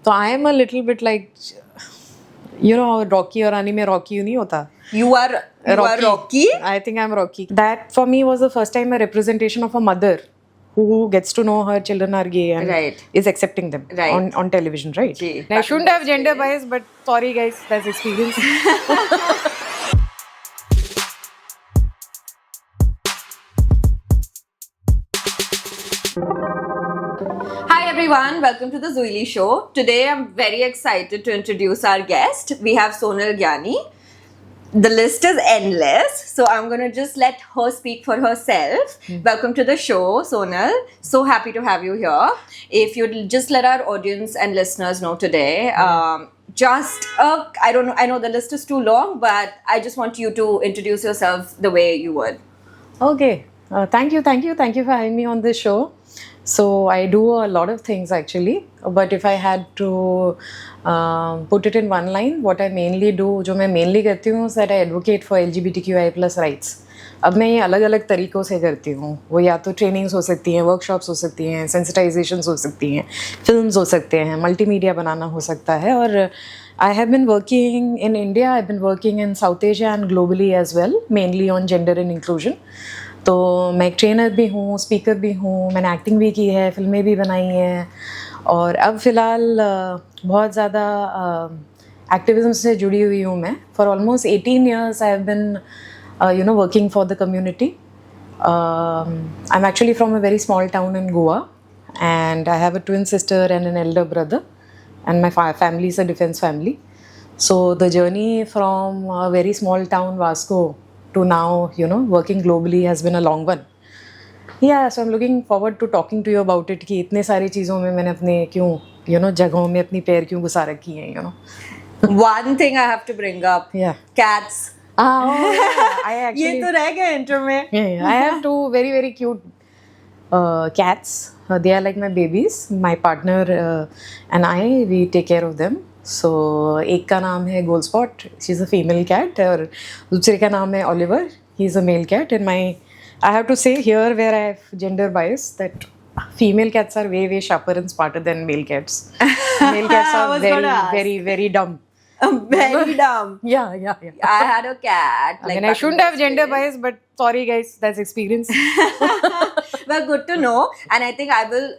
तो I am a little bit like you know Rocky और रानी में रॉकी नहीं होता. You are Rocky? I think I'm Rocky. That for me was the first time a representation of a mother who gets to know her children are gay and Right. is accepting them Right. on television, right? Gee, I shouldn't have gender bias, but sorry guys, that's experience. Hi everyone, welcome to the Zuili Show. Today I'm very excited to introduce our guest. We have Sonal Gyani. The list is endless, so I'm going to just let her speak for herself. Welcome to the show, Sonal. So happy to have you here. If you'd just let our audience and listeners know today, I don't know, I know the list is too long, but I just want you to introduce yourself the way you would. Okay. Thank you for having me on this show. So I do a lot of things actually, but if I had to put it in one line, what I mainly do, जो मैं mainly करती हूँ, is that I advocate for LGBTQI+ rights. अब मैं ये अलग अलग तरीक़ों से करती हूँ. वो या तो ट्रेनिंग्स हो सकती हैं, वर्कशॉप्स हो सकती हैं, सेंसिटाइजेशंस हो सकती हैं, फिल्म्स हो सकते हैं, मल्टीमीडिया बनाना हो सकता है. और I have been working in India, I've been working in South Asia and globally as well, mainly on gender and inclusion. तो मैं एक ट्रेनर भी हूँ, स्पीकर भी हूँ, मैंने एक्टिंग भी की है, फिल्में भी बनाई हैं और अब फ़िलहाल बहुत ज़्यादा एक्टिविज़म से जुड़ी हुई हूँ मैं. For almost 18 years I have been working for the community. I am actually from a very small town in Goa and I have a twin sister and an elder brother and my family is a defense family. So the journey from a very small town Vasco to now, working globally has been a long one. Yeah, so I'm looking forward to talking to you about it कि इतने सारी चीज़ों में मैंने अपने क्यों जगहों में अपनी पैर क्यों घुसा रखी हैं. One thing I have to bring up. Yeah. Cats. I actually. ये तो रह गया intro में. Yeah, I have two very very cute cats. They are like my babies. My partner and I, we take care of them. So एक का नाम है Gold Spot, she is a female cat, और दूसरे का नाम है Oliver, he is a male cat. And I have to say here where I have gender bias that female cats are way sharper and smarter than male cats. Male cats are very dumb. Very dumb. Yeah. I had a cat. I mean, I shouldn't have gender bias, but sorry guys, that's experience. Well, good to know. And I think I will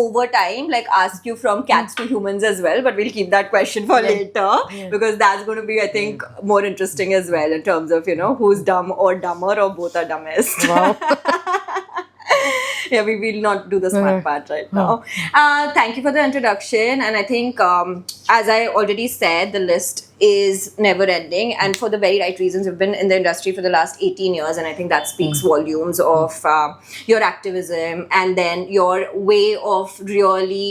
over time ask you from cats to humans as well, but we'll keep that question for later because that's going to be, I think, more interesting as well in terms of who's dumb or dumber or both are dumbest. Wow. Yeah, we will not do the smart part right now. Thank you for the introduction, and I think as I already said, the list is never ending, and for the very right reasons. You've been in the industry for the last 18 years, and I think that speaks volumes of your activism and then your way of really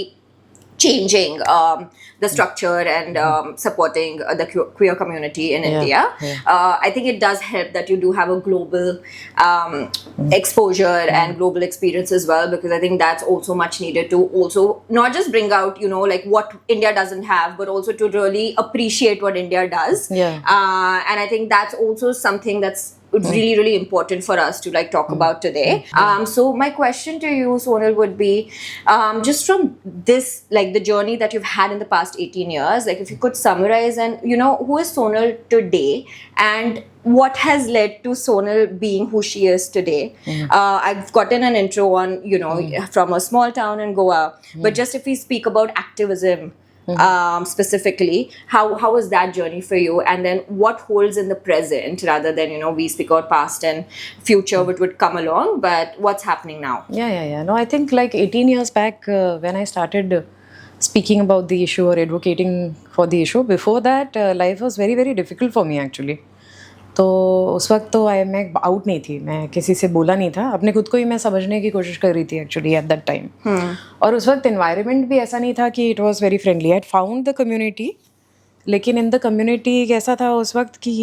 changing the structure and supporting the queer community in India. I think it does help that you do have a global exposure and global experience as well, because I think that's also much needed to also not just bring out what India doesn't have, but also to really appreciate what India does. And I think that's also something that's really important for us to talk about today. So my question to you, Sonal, would be just from this the journey that you've had in the past 18 years, if you could summarize and who is Sonal today and what has led to Sonal being who she is today. I've gotten an intro on from a small town in Goa, but just if we speak about activism specifically, how was that journey for you, and then what holds in the present rather than we speak about past and future which would come along, but what's happening now? Yeah. No, I think 18 years back when I started speaking about the issue or advocating for the issue, before that life was very difficult for me actually. तो उस वक्त तो मैं out नहीं थी, मैं किसी से बोला नहीं था, अपने खुद को ही मैं समझने की कोशिश कर रही थी एक्चुअली एट दैट टाइम. और उस वक्त एनवायरनमेंट भी ऐसा नहीं था कि it was very friendly. I found the community, लेकिन इन द कम्युनिटी कैसा था उस वक्त कि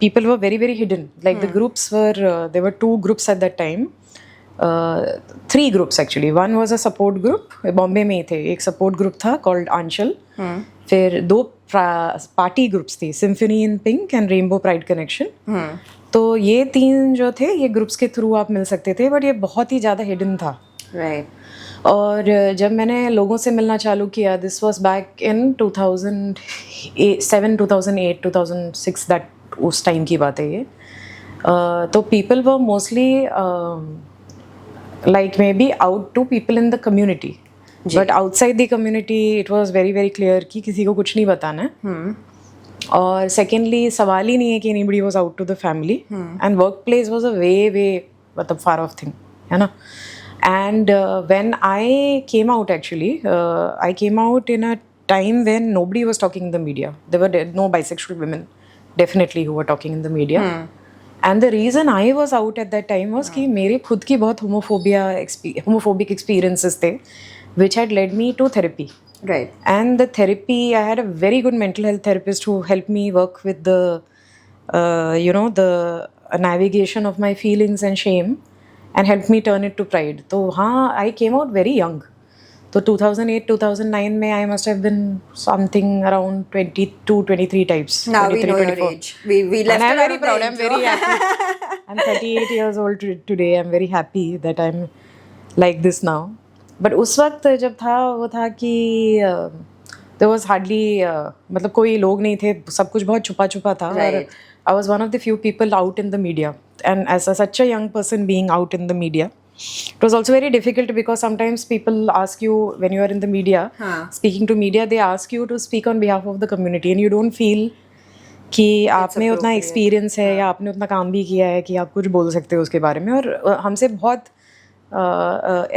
people were very hidden. The groups were, there were 2 groups at that time, 3 groups actually. One was a support group, Bombay में ही थे. एक सपोर्ट ग्रुप था कॉल्ड आंचल. फिर 2 पार्टी ग्रुप्स थी, symphony in pink and rainbow pride connection. तो ये 3 जो थे, ये ग्रुप्स के थ्रू आप मिल सकते थे, बट ये बहुत ही ज़्यादा हिडन था. और जब मैंने लोगों से मिलना चालू किया, this was back in 2007, 2008, 2006, that उस टाइम की बात है ये. तो people were mostly like maybe out to people in the community, but outside the community it was very very clear कि किसी को कुछ नहीं बताना है. और secondly सवाल ही नहीं है कि anybody was out to the family, and workplace was a way मतलब far off thing, है ना. And when I came out actually, I came out in a time when nobody was talking in the media. There were no bisexual women definitely who were talking in the media. And the reason I was out at that time was कि मेरे खुद की बहुत homophobic experiences थे, which had led me to therapy. Right. And the therapy, I had a very good mental health therapist who helped me work with the, the navigation of my feelings and shame, and helped me turn it to pride. तो हाँ, I came out very young. तो 2008, 2009 में I must have been something around 22, 23 types. Now we know 24. Your age. We left. And I'm very very proud. I'm very happy. I'm 38 years old today. I'm very happy that I'm like this now. But उस वक्त जब था वो था कि there was hardly मतलब कोई लोग नहीं थे, सब कुछ बहुत छुपा छुपा था. Right. I was one of the few people out in the media, and as such a young person being out in the media, it was also very difficult because sometimes people ask you when you are in the media, speaking to media, they ask you to speak on behalf of the community, and you don't feel कि आप में उतना experience है या आपने उतना काम भी किया है कि आप कुछ बोल सकते हो उसके बारे में. और हमसे बहुत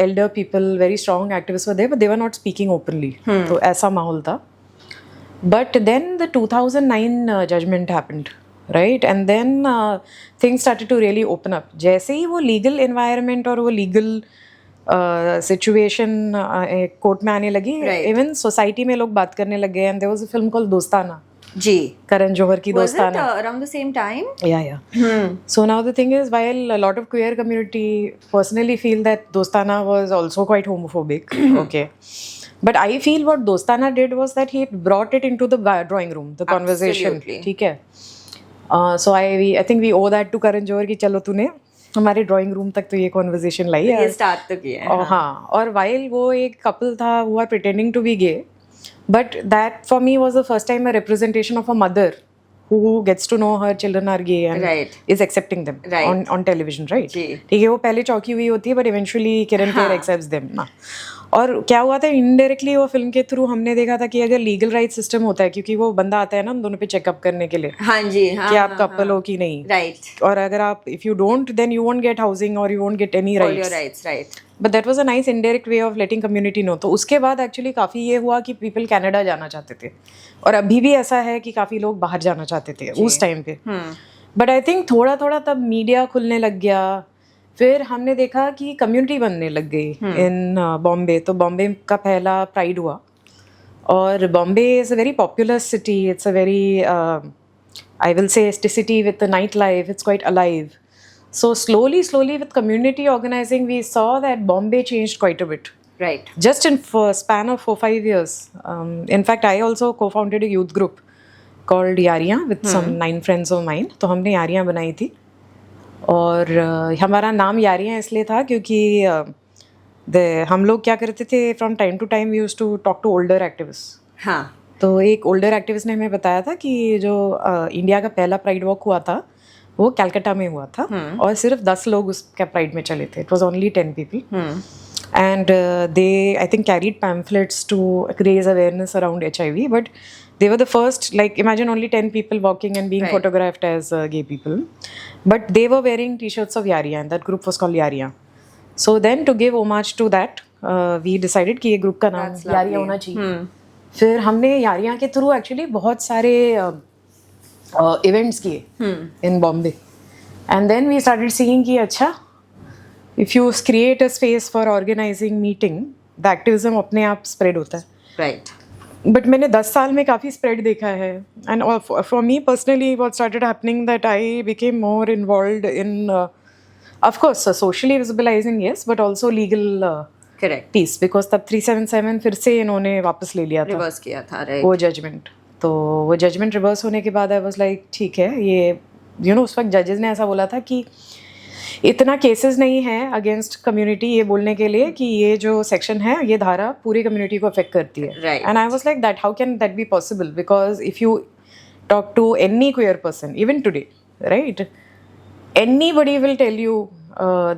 elder people, very strong activists were there, but they were not speaking openly. तो ऐसा माहौल था. But then the 2009 judgment happened. Right, and then things started to really open up. जैसे ही वो legal environment और वो legal situation कोर्ट में आने लगी, even society में लोग बात करने लगे. And there was a film called दोस्ताना. जी. करण जौहर की दोस्ताना. Was it around the same time? Yeah. So now the thing is, while a lot of queer community personally feel that दोस्ताना was also quite homophobic, okay. But I feel what दोस्ताना did was that he brought it into the drawing room, the conversation. ठीक है. So I think we owe that to Karan Johar कि चलो तूने हमारे drawing room तक तो ये कॉन्वर्सेशन लाई है. ये स्टार्ट तो किया है. हाँ. और while वो एक कपल था who are pretending to be gay, but that for me was the first time a representation of a mother who gets to know her children are gay and is accepting them on television, right? ठीक है, वो पहले चौकी हुई होती है, but eventually Kiran Kher accepts them ना. और क्या हुआ था, इनडायरेक्टली वो फिल्म के थ्रू हमने देखा था कि अगर लीगल राइट सिस्टम होता है, क्योंकि वो बंदा आता है ना हम दोनों पे चेकअप करने के लिए, हाँ जी, हाँ, कि आप कपल हो कि नहीं, राइट. और अगर आप if you don't then you won't get housing और you won't get any rights. Right. But that was a nice indirect way of letting community know. तो उसके बाद एक्चुअली काफ़ी ये हुआ कि पीपल कनाडा जाना चाहते थे, और अभी भी ऐसा है कि काफ़ी लोग बाहर जाना चाहते थे उस टाइम पे. बट आई थिंक थोड़ा थोड़ा तब मीडिया खुलने लग गया. फिर हमने देखा कि कम्युनिटी बनने लग गई इन बॉम्बे. तो बॉम्बे का पहला प्राइड हुआ, और Bombay is a very popular city. It's a very I will say city with night life. It's quite alive. So slowly with community organizing, we saw that Bombay changed quite a bit. Right. Just in span of 4-5 years. In fact, I also co-founded a youth group called Yariyan with some 9 friends of mine. तो हमने यारियाँ बनाई थी, और हमारा नाम यारियाँ इसलिए था क्योंकि हम लोग क्या करते थे, from time to time we used to talk to older activist. हाँ. तो एक ओल्डर एक्टिविस्ट ने हमें बताया था कि जो इंडिया का पहला प्राइड वॉक हुआ था वो कलकत्ता में हुआ था, और सिर्फ 10 लोग उसके प्राइड में चले थे. It was only 10 people, and they I think carried pamphlets to raise awareness around HIV, but they were the first, like imagine only 10 people walking and being photographed as gay people, but they were wearing t-shirts of Yariyan, and that group was called Yariyan. So then to give homage to that, we decided कि ये group का नाम यारियाँ होना चाहिए. फिर हमने यारियाँ के through actually बहुत सारे इवेंट्स किए in Bombay, and then we started seeing कि अच्छा, if you create a space for organising meeting, the activism अपने आप स्प्रेड होता है. राइट. बट मैंने 10 साल में काफ़ी स्प्रेड देखा है, and for me personally what started happening that I became more involved in of course socially visibilising, yes, but also legal piece, because तब 377 फिर से इन्होंने वापस ले लिया था, रिवर्स किया था, वो जजमेंट. तो वो जजमेंट रिवर्स होने के बाद आई वाज लाइक ठीक है, ये उस वक्त जजेस ने ऐसा बोला था कि इतना केसेस नहीं है अगेंस्ट कम्युनिटी ये बोलने के लिए कि ये जो सेक्शन है ये धारा पूरी कम्युनिटी को अफेक्ट करती है. Right. And I was like that, how can that be possible? Because if you talk to any queer person even today, right, anybody will tell you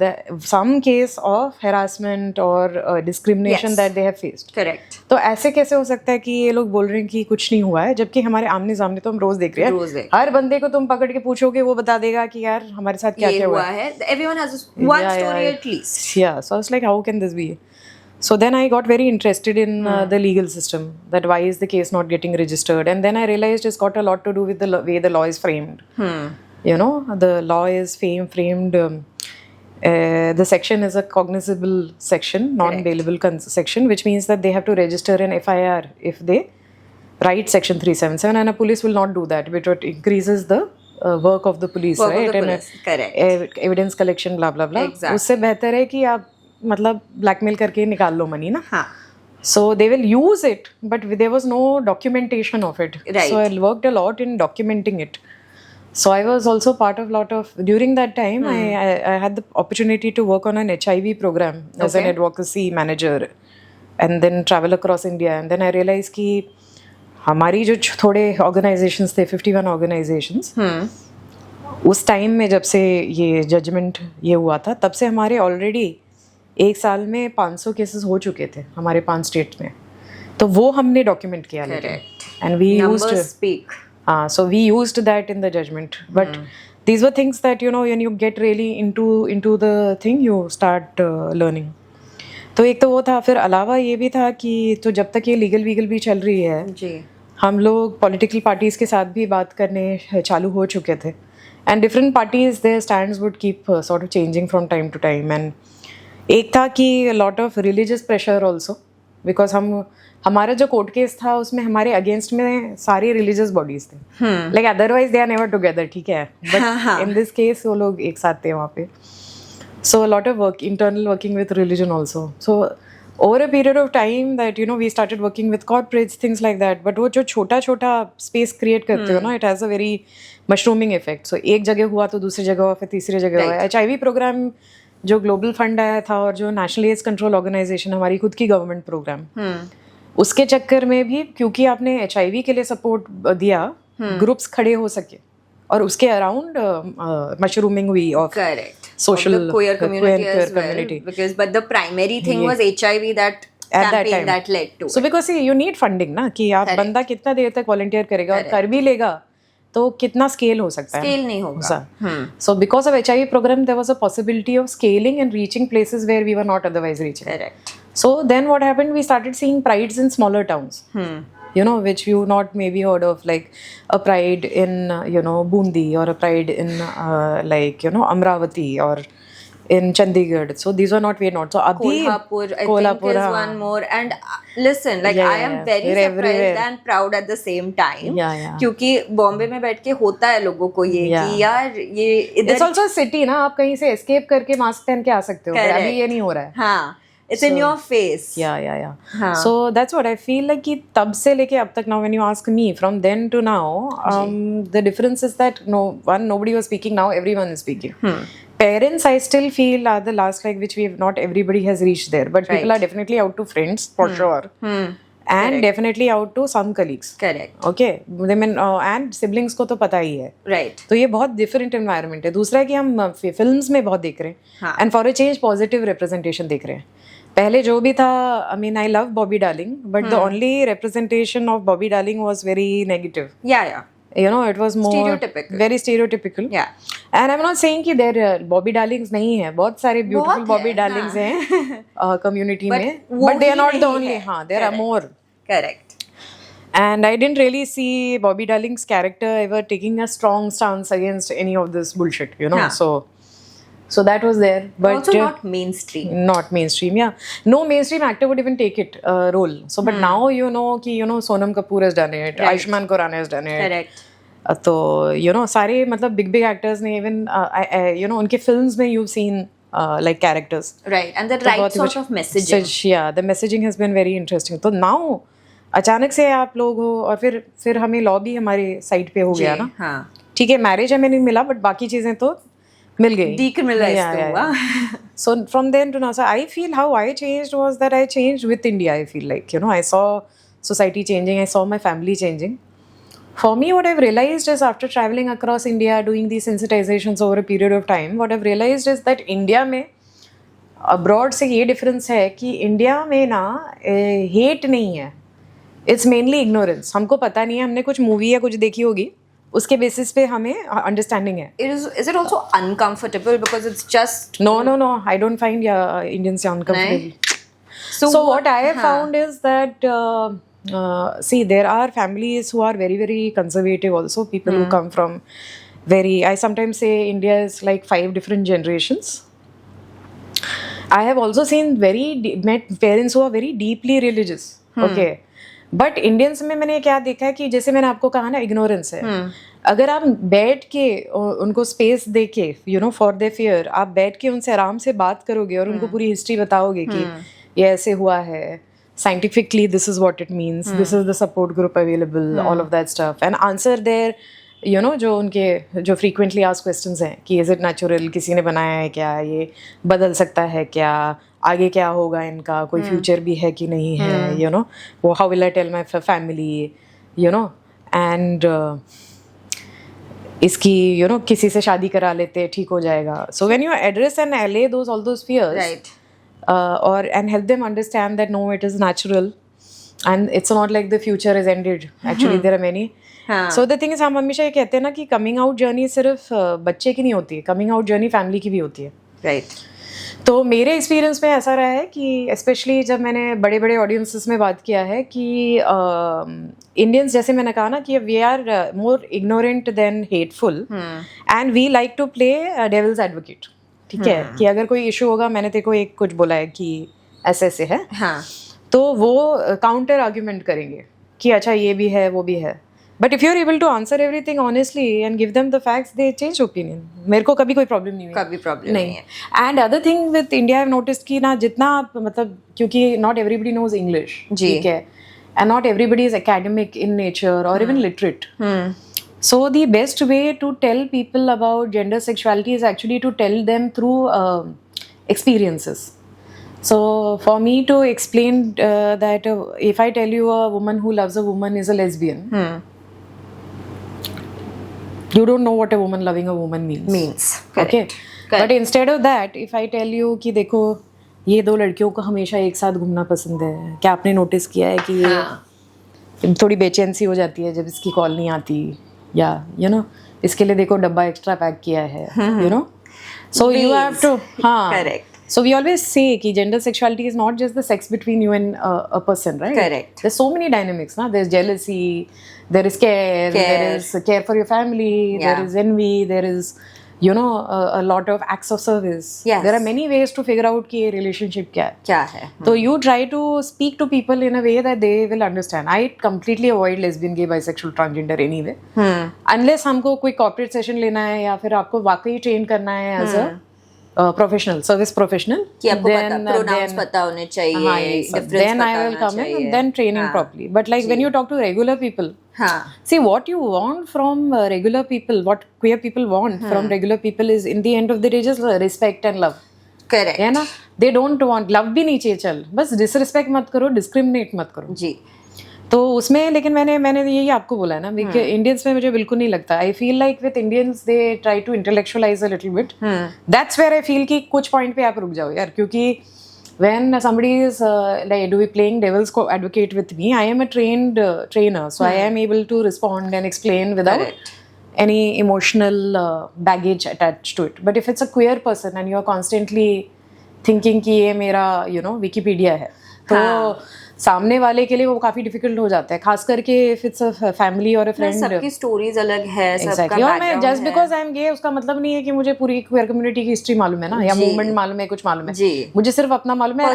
that some case of harassment or discrimination Yes. that they have faced. Correct. तो ऐसे कैसे हो सकता है कि ये लोग बोल रहे हैं कि कुछ नहीं हुआ है, जबकि हमारे आमने सामने तो हम रोज देख रहे रोज हैं. देख. हर बंदे को तुम पकड़ के पूछोगे वो बता देगा कि यार हमारे साथ क्या ये क्या हुआ हुआ है. है. Everyone has one story at least. Yeah, so I was like, how can this be? So then I got very interested in the legal system, that why is the case not getting registered, and then I realized it's got a lot to do with the way the law is framed. You know, the law is framed. The section is a cognizable section, non-bailable section, which means that they have to register an FIR if they write section 377, and a police will not do that, which increases the work of the police, Work right? of the police. Correct. Evidence collection, blah blah blah. Exactly. उससे बेहतर है कि आप मतलब blackmail करके निकाल लो money ना. हाँ. So they will use it, but there was no documentation of it. Right. So I worked a lot in documenting it. So I was also part of during that time I had the opportunity to work on an HIV program as an advocacy manager, and then travel across India, and then I realized कि हमारी जो थोड़े organizations थे, 51 organizations, उस time में जब से ये जजमेंट ये हुआ था तब से हमारे ऑलरेडी एक साल में 500 केसेस हो चुके थे हमारे 5 स्टेट में. तो वो हमने डॉक्यूमेंट किया. And we used speak. so we used that in the judgment, but these were things that, you know, when you get really into the thing, you start learning. तो एक तो वो था, फिर अलावा ये भी था कि तो जब तक ये लीगल वीगल भी चल रही है जी, हम लोग पॉलिटिकल पार्टीज के साथ भी बात करने चालू हो चुके थे. And different parties their stands would keep sort of changing from time to time. And एक था कि lot of religious pressure also, because हमारा जो कोर्ट केस था उसमें हमारे अगेंस्ट में सारी रिलीजियस बॉडीज थे. Like otherwise they are never together, ठीक है, बट इन दिस केस वो लोग एक साथ थे वहाँ पे. So lot of work, internal working with religion also. So over a period of time that, you know, we started working with corporates, things like that. But वो जो छोटा छोटा स्पेस क्रिएट करते हो ना, it has a very mushrooming effect. So एक जगह हुआ तो दूसरी जगह हुआ, फिर तीसरी जगह हुआ. HIV प्रोग्राम जो ग्लोबल फंड आया था और जो नेशनल एड्स कंट्रोल ऑर्गेनाइजेशन, हमारी खुद की गवर्नमेंट प्रोग्राम, उसके चक्कर में भी क्योंकि आपने HIV के लिए सपोर्ट दिया, ग्रुप्स खड़े हो सके और उसके अराउंड मशरूमिंग हुई of social queer community queer as well, community. because but the primary thing was HIV that At that campaign time. that led to So because see, you need funding ना, कि आप बंदा कितना देर तक volunteer करेगा और कर भी लेगा तो कितना स्केल हो सकता है. scale नहीं होगा. So because of HIV program there was a possibility of scaling and reaching places where we were not otherwise reaching. Correct. So then what happened, we started seeing prides in smaller towns, you know, which you not maybe heard of, like a pride in you know, Bundi, or a pride in like, you know, Amravati or in Chandigarh. So these were not, we are not. So Abhi, Kolhapur, I think is one more. And listen, like Yeah, I am yeah, very they're surprised everywhere. and proud at the same time. Yeah, yeah. क्योंकि बॉम्बे में बैठ के होता है लोगों को ये Yeah. कि यार ये it's इधर, also a city ना, आप कहीं से escape करके मास्क पहन के आ सकते हो, पर Correct. अभी ये नहीं हो रहा है. हाँ, it's in your face. Yeah. हाँ. So that's what I feel like कि तब से लेके अब तक, now when you ask me, from then to now, the difference is that nobody was speaking, now everyone is speaking. Parents, I still feel, are the last like which we have not everybody has reached there, but people are definitely out to friends for sure, and definitely out to some colleagues. Correct. Okay, they mean and siblings को तो पता ही है. Right. तो ये बहुत different environment है. दूसरा है कि हम फिल्म्स में बहुत देख रहे हैं, and for a change positive representation देख रहे हैं. पहले जो भी था, I mean I love Bobby darling, but the only representation of Bobby darling was very negative. Yeah. You know, it was more Stereotypical. very stereotypical. Yeah. And I'm not saying कि there Bobby darlings नहीं है, बहुत सारे beautiful Bobby darlings हैं community में, but they are not the only. हाँ, there are more. Correct. And I didn't really see Bobby Darling's character ever taking a strong stance against any of this bullshit, you know. So that was there, but Also not mainstream. Not mainstream, yeah. No mainstream actor would even take it role. So, but now you know कि you know Sonam Kapoor has done it, Right. Ayushmann Khurrana has done it. Correct. तो you know सारे मतलब big actors ने even you know उनके films में you've seen like characters. Right. And the तो right बहुत ही sort कुछ- of messaging. Yeah, the messaging has been very interesting. तो now अचानक से आप लोग हो, और फिर हमें लॉ भी हमारे साइड पे हो गया ना. हाँ. ठीक है, मैरिज हमें नहीं मिला, बट बाकी चीज़ें तो मिल गई, decriminalized Yeah, तो yeah, हुआ. yeah. So from then to now, so I feel how I changed was that I changed with India. I feel like, you know, I saw society changing, I saw my family changing. For me, what I've realized is after traveling across India, doing these sensitizations over a period of time, what I've realized is that India में abroad से ये difference है कि India में ना hate नहीं है, it's mainly ignorance. हमको पता नहीं है, हमने कुछ मूवी या कुछ देखी होगी, उसके बेसिस पे हमें अंडरस्टैंडिंग है. Is it also uncomfortable because it's just No, I don't find Indians uncomfortable. So what I have found is that see, there are families who are very, very conservative also, people who come from I sometimes say India is like 5 different generations. I have also seen met parents who are very deeply religious. Okay. But Indians में मैंने क्या देखा है कि जैसे मैंने आपको कहा ना, इग्नोरेंस है. अगर आप बैठ के उनको स्पेस दे के, you know, for their fear, आप बैठ के उनसे आराम से बात करोगे और उनको पूरी हिस्ट्री बताओगे कि ये ऐसे हुआ है, scientifically this is what it means, this is the support group available, all of that stuff, and answer there, you know, जो उनके जो फ्रीक्वेंटली आस्क्ड क्वेश्चंस हैं कि इज इट नेचुरल, किसी ने बनाया है क्या, ये बदल सकता है क्या, आगे क्या होगा इनका, कोई फ्यूचर भी है कि नहीं है, यू नो, वो how will I tell my family, you know, and इसकी, यू नो, किसी से शादी करा लेते ठीक हो जाएगा. So when you address and allay those all those fears, right, और and help them understand that no, it is natural and it's not like the future is ended, actually there are many. So the thing is, हम हमेशा ये कहते हैं ना कि coming out journey सिर्फ बच्चे की नहीं होती है, कमिंग आउट जर्नी फैमिली की भी होती है. right. तो मेरे एक्सपीरियंस में ऐसा रहा है कि स्पेशली जब मैंने बड़े बड़े ऑडियंसेस में बात किया है कि इंडियंस, जैसे मैंने कहा ना कि we are more ignorant than hateful, and we like to play devil's advocate. ठीक है, कि अगर कोई इशू होगा, मैंने तेरे को एक कुछ बोला है कि ऐसे ऐसे है, तो वो काउंटर आर्ग्यूमेंट करेंगे कि अच्छा ये भी है वो भी है. But if you are able to answer everything honestly and give them the facts, they change opinion. मेरे को कभी कोई प्रॉब्लम नहीं हुई, कभी प्रॉब्लम नहीं है. And other thing with India, I have noticed कि ना, जितना आप, मतलब, क्योंकि नॉट एवरीबडी नोज इंग्लिश, ठीक है, and not everybody is academic in nature और even literate. So the best way to tell people about gender sexuality is actually to tell them through experiences. So for me to explain that if I tell you a woman who loves a woman is a lesbian, you don't know what a woman loving a woman means. Correct. Okay. But instead of that, if I tell you कि देखो, ये 2 लड़कियों को हमेशा एक साथ घूमना पसंद है, क्या आपने नोटिस किया है कि ये थोड़ी बेचैन सी हो जाती है जब इसकी कॉल नहीं आती, या यू नो, इसके लिए देखो डब्बा एक्स्ट्रा पैक किया है, you know. So you have to, हाँ, correct. So we always say कि gender sexuality is not just the sex between you and a person, right? Correct. There's so many dynamics, na? There's jealousy, there is care, there is care for your family, there is envy, there is, you know, a lot of acts of service. Yes. There are many ways to figure out कि relationship क्या है. So you try to speak to people in a way that they will understand. I completely avoid lesbian, gay, bisexual, transgender anyway. Unless हमको कोई corporate session लेना है या फिर आपको वाकई train करना है as a professional, service professional, कि आपको प्रोनाउंस पता होने चाहिए, then I will come in and then training properly. But like when you talk to regular people, see what you want from regular people, what queer people want from regular people is in the end of the day just respect and love. Correct. है ना, they don't want love भी नहीं चाहिए, चल बस disrespect मत करो, discriminate मत करो जी. तो उसमें, लेकिन मैंने यही आपको बोला है ना, इंडियंस में मुझे बिल्कुल नहीं लगता. I feel like with Indians they try to intellectualize a little bit. That's where I feel कि कुछ पॉइंट पे आप रुक जाओ यार, क्योंकि when somebody is like do we playing devil's advocate with me, I am a trained trainer, so I am able to respond and explain without any emotional baggage attached to it. But if it's a queer person and you are constantly thinking कि ये मेरा, you know, Wikipedia है, तो सामने वाले के लिए वो काफी डिफिकल्ट हो जाता है, खास करके इफ इट्स अ फैमिली और अ फ्रेंड. सबकी स्टोरीज अलग है, सबका बैकग्राउंड. और मैं just because I am gay उसका मतलब नहीं है कि मुझे पूरी क्वेयर कम्युनिटी की हिस्ट्री मालूम है ना, या मूवमेंट मालूम है, कुछ मालूम है. मुझे सिर्फ अपना मालूम है,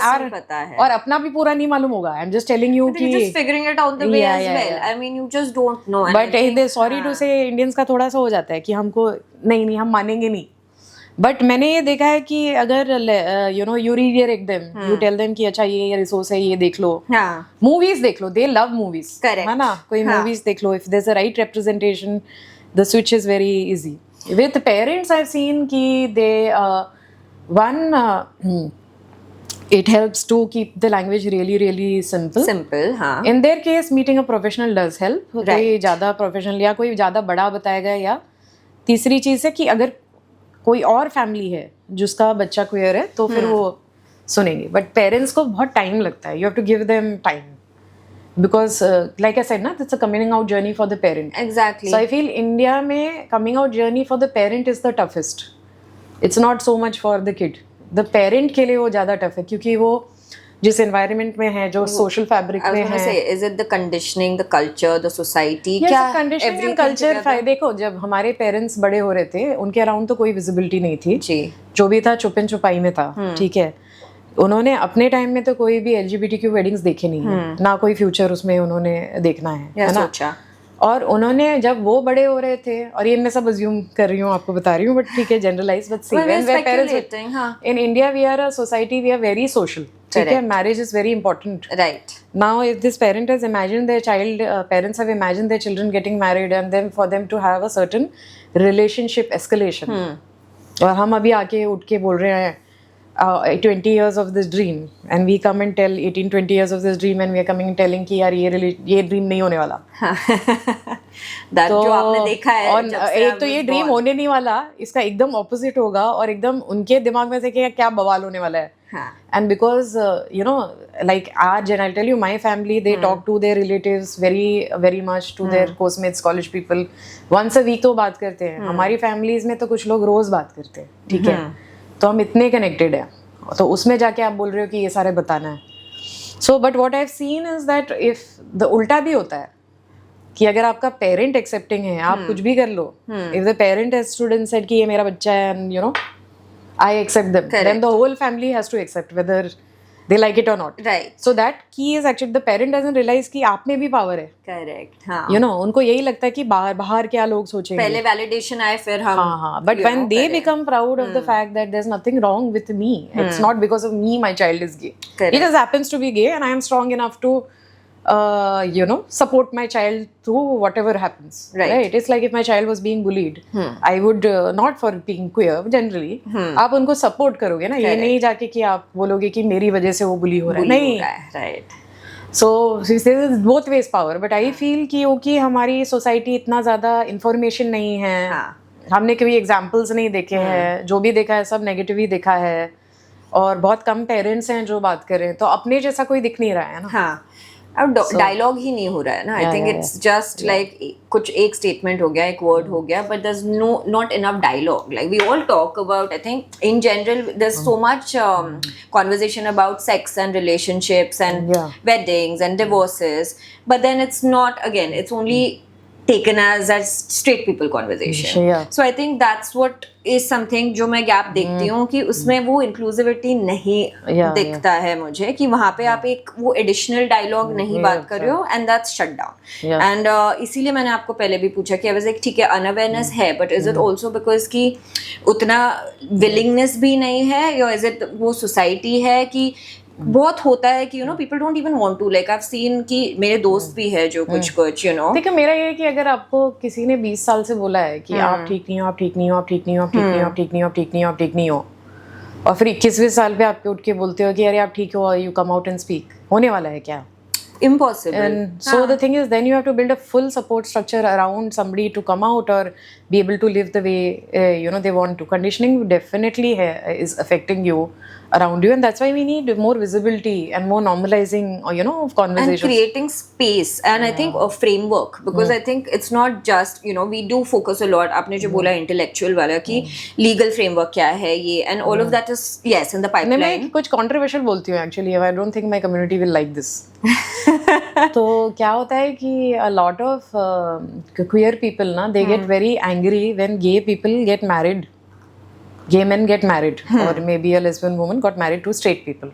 और अपना भी पूरा नहीं मालूम होगा. I am just telling you कि just figuring it out the way as well. I mean, you just don't know. But sorry to say Indians का थोड़ा सा हो जाता है कि हमको नहीं हम मानेंगे नहीं. बट मैंने ये देखा है कि अगर you know you redirect them, you tell them कि अच्छा ये रिसोर्स है, ये देख लो, मूवीज देख लो, दे लव मूवीज, है ना, कोई मूवीज देख लो. If there is a right representation, the switch is very easy. With parents, I've seen कि they it helps to keep the language really simple. Simple, हाँ. In their case, meeting a professional does help. Right. कोई ज़्यादा professional या कोई ज़्यादा बड़ा बताएगा, या तीसरी चीज़ है कि अगर कोई और फैमिली है जिसका बच्चा क्वेयर है तो फिर वो सुनेंगे. बट पेरेंट्स को बहुत टाइम लगता है. You have to give them time. Because like I said, it's a coming out journey for the parent. Exactly. So I feel India में coming out journey for the parent is the toughest. It's not so much for the kid. The parent के लिए वो ज़्यादा tough है क्योंकि वो जिस environment में है, जो social fabric में है. I was going to say, is it the conditioning, the culture, the society? Yes, क्या conditioning and culture. देखो, जब हमारे parents बड़े हो रहे थे, उनके around तो कोई visibility नहीं थी. जी. जो भी था छुपन छुपाई में था. ठीक है. उन्होंने अपने टाइम में तो कोई भी LGBTQ वेडिंग्स देखे नहीं है, ना कोई फ्यूचर उसमें उन्होंने देखना है ना. सोचा. और उन्होंने जब वो बड़े हो रहे थे, और ये मैं सब अज्यूम कर रही हूँ, आपको बता रही हूँ, बट ठीक है, generalize. But see when we parents in India, we are a society, we are very social. ठीक है, marriage is very important. Right. Now if this parent has imagined their child, parents have imagined their children getting married and then for them to have a certain relationship escalation, और हम अभी आके उठ के बोल रहे हैं 20 years of this dream, and we come and tell 18-20 years of this dream, and we are coming and telling कि यार ये ड्रीम नहीं होने वाला. तो जो आपने देखा है, और एक तो ये ड्रीम होने नहीं वाला, इसका एकदम ऑपोजिट होगा, और एकदम उनके दिमाग में से क्या बवाल होने वाला है. And because like and I'll tell you, my family, they talk to their relatives very much, to their postmates, college people, once a week तो बात करते हैं. हमारी families में तो कुछ लोग रोज बात करते हैं. ठीक है, तो हम इतने कनेक्टेड हैं, तो उसमें जाके आप बोल रहे हो कि ये सारे बताना है. So but what I have scene is that if the उल्टा भी होता है कि अगर आपका पेरेंट एक्सेप्टिंग है, आप कुछ भी कर लो. If the parent has student said कि ये मेरा बच्चा है, and I accept them. Correct. Then the whole family has to accept whether they like it or not. Right. So that key is actually the parent doesn't realize कि आप में भी power है. Correct. हाँ. उनको यही लगता है कि बाहर क्या लोग सोचेंगे. पहले validation आए, फिर हम. हाँ. But when they become proud of the fact that there's nothing wrong with me, it's not because of me my child is gay. Correct. He just happens to be gay, and I am strong enough to support my child through whatever happens. Right? It's like if my child was being bullied, I would not for being queer generally. आप उनको support करोगे ना. ये नहीं जाके कि आप बोलोगे कि मेरी वजह से वो bully हो रहा है. नहीं. Right. So this is both ways power. But I feel कि हमारी society इतना ज़्यादा information नहीं है. हमने कभी examples नहीं देखे हैं. जो भी देखा है सब negative ही देखा है. और बहुत कम parents हैं जो बात कर रहे हैं. तो अपने जैसा कोई दिख नहीं रहा है ना. हाँ. अब डायलॉग ही नहीं हो रहा है ना. I think it's just like कुछ एक स्टेटमेंट हो गया, एक वर्ड हो गया, but there is not enough dialogue. Like we all talk about, I think in general there is so much conversation about sex and relationships and weddings and divorces, but then it's not, again, it's only taken as straight people conversation. So I think that's what is something जो मैं gap देखती हूँ कि उसमें वो inclusivity नहीं दिखता है मुझे, कि वहाँ पे आप एक वो additional dialogue नहीं बात कर रहे हो, and that's shut down. And इसीलिए मैंने आपको पहले भी पूछा कि अब ठीक है unawareness है, but is it also because कि उतना willingness भी नहीं है, या is it वो society है कि बहुत होता है कि people don't even want to, like I've seen कि मेरे दोस्त भी है जो कुछ देखो, मेरा ये है कि अगर आपको किसी ने 20 साल से बोला है कि आप ठीक नहीं हो, आप ठीक नहीं हो, आप ठीक नहीं हो, आप ठीक नहीं हो, आप ठीक नहीं हो, आप ठीक नहीं हो, आप ठीक नहीं हो, और फिर 21वें साल पे आपके उठ के बोलते हो कि अरे आप ठीक हो, you come out and speak, होने वाला है क्या? Impossible. And so the thing is, then you have to build a full support structure around somebody to come out or be able to live the way they want to. Conditioning definitely is affecting you around you, and that's why we need more visibility and more normalizing of conversations and creating space, and I think a framework, because I think it's not just we do focus a lot. आपने जो बोला intellectual वाला कि legal framework क्या है ये, and all of that is yes in the pipeline. मैं कुछ controversial बोलती हूँ actually. I don't think my community will like this. तो क्या होता है कि a lot of queer people ना, they get very angry when gay people get married. Gay men get married, or maybe a lesbian woman got married to straight people.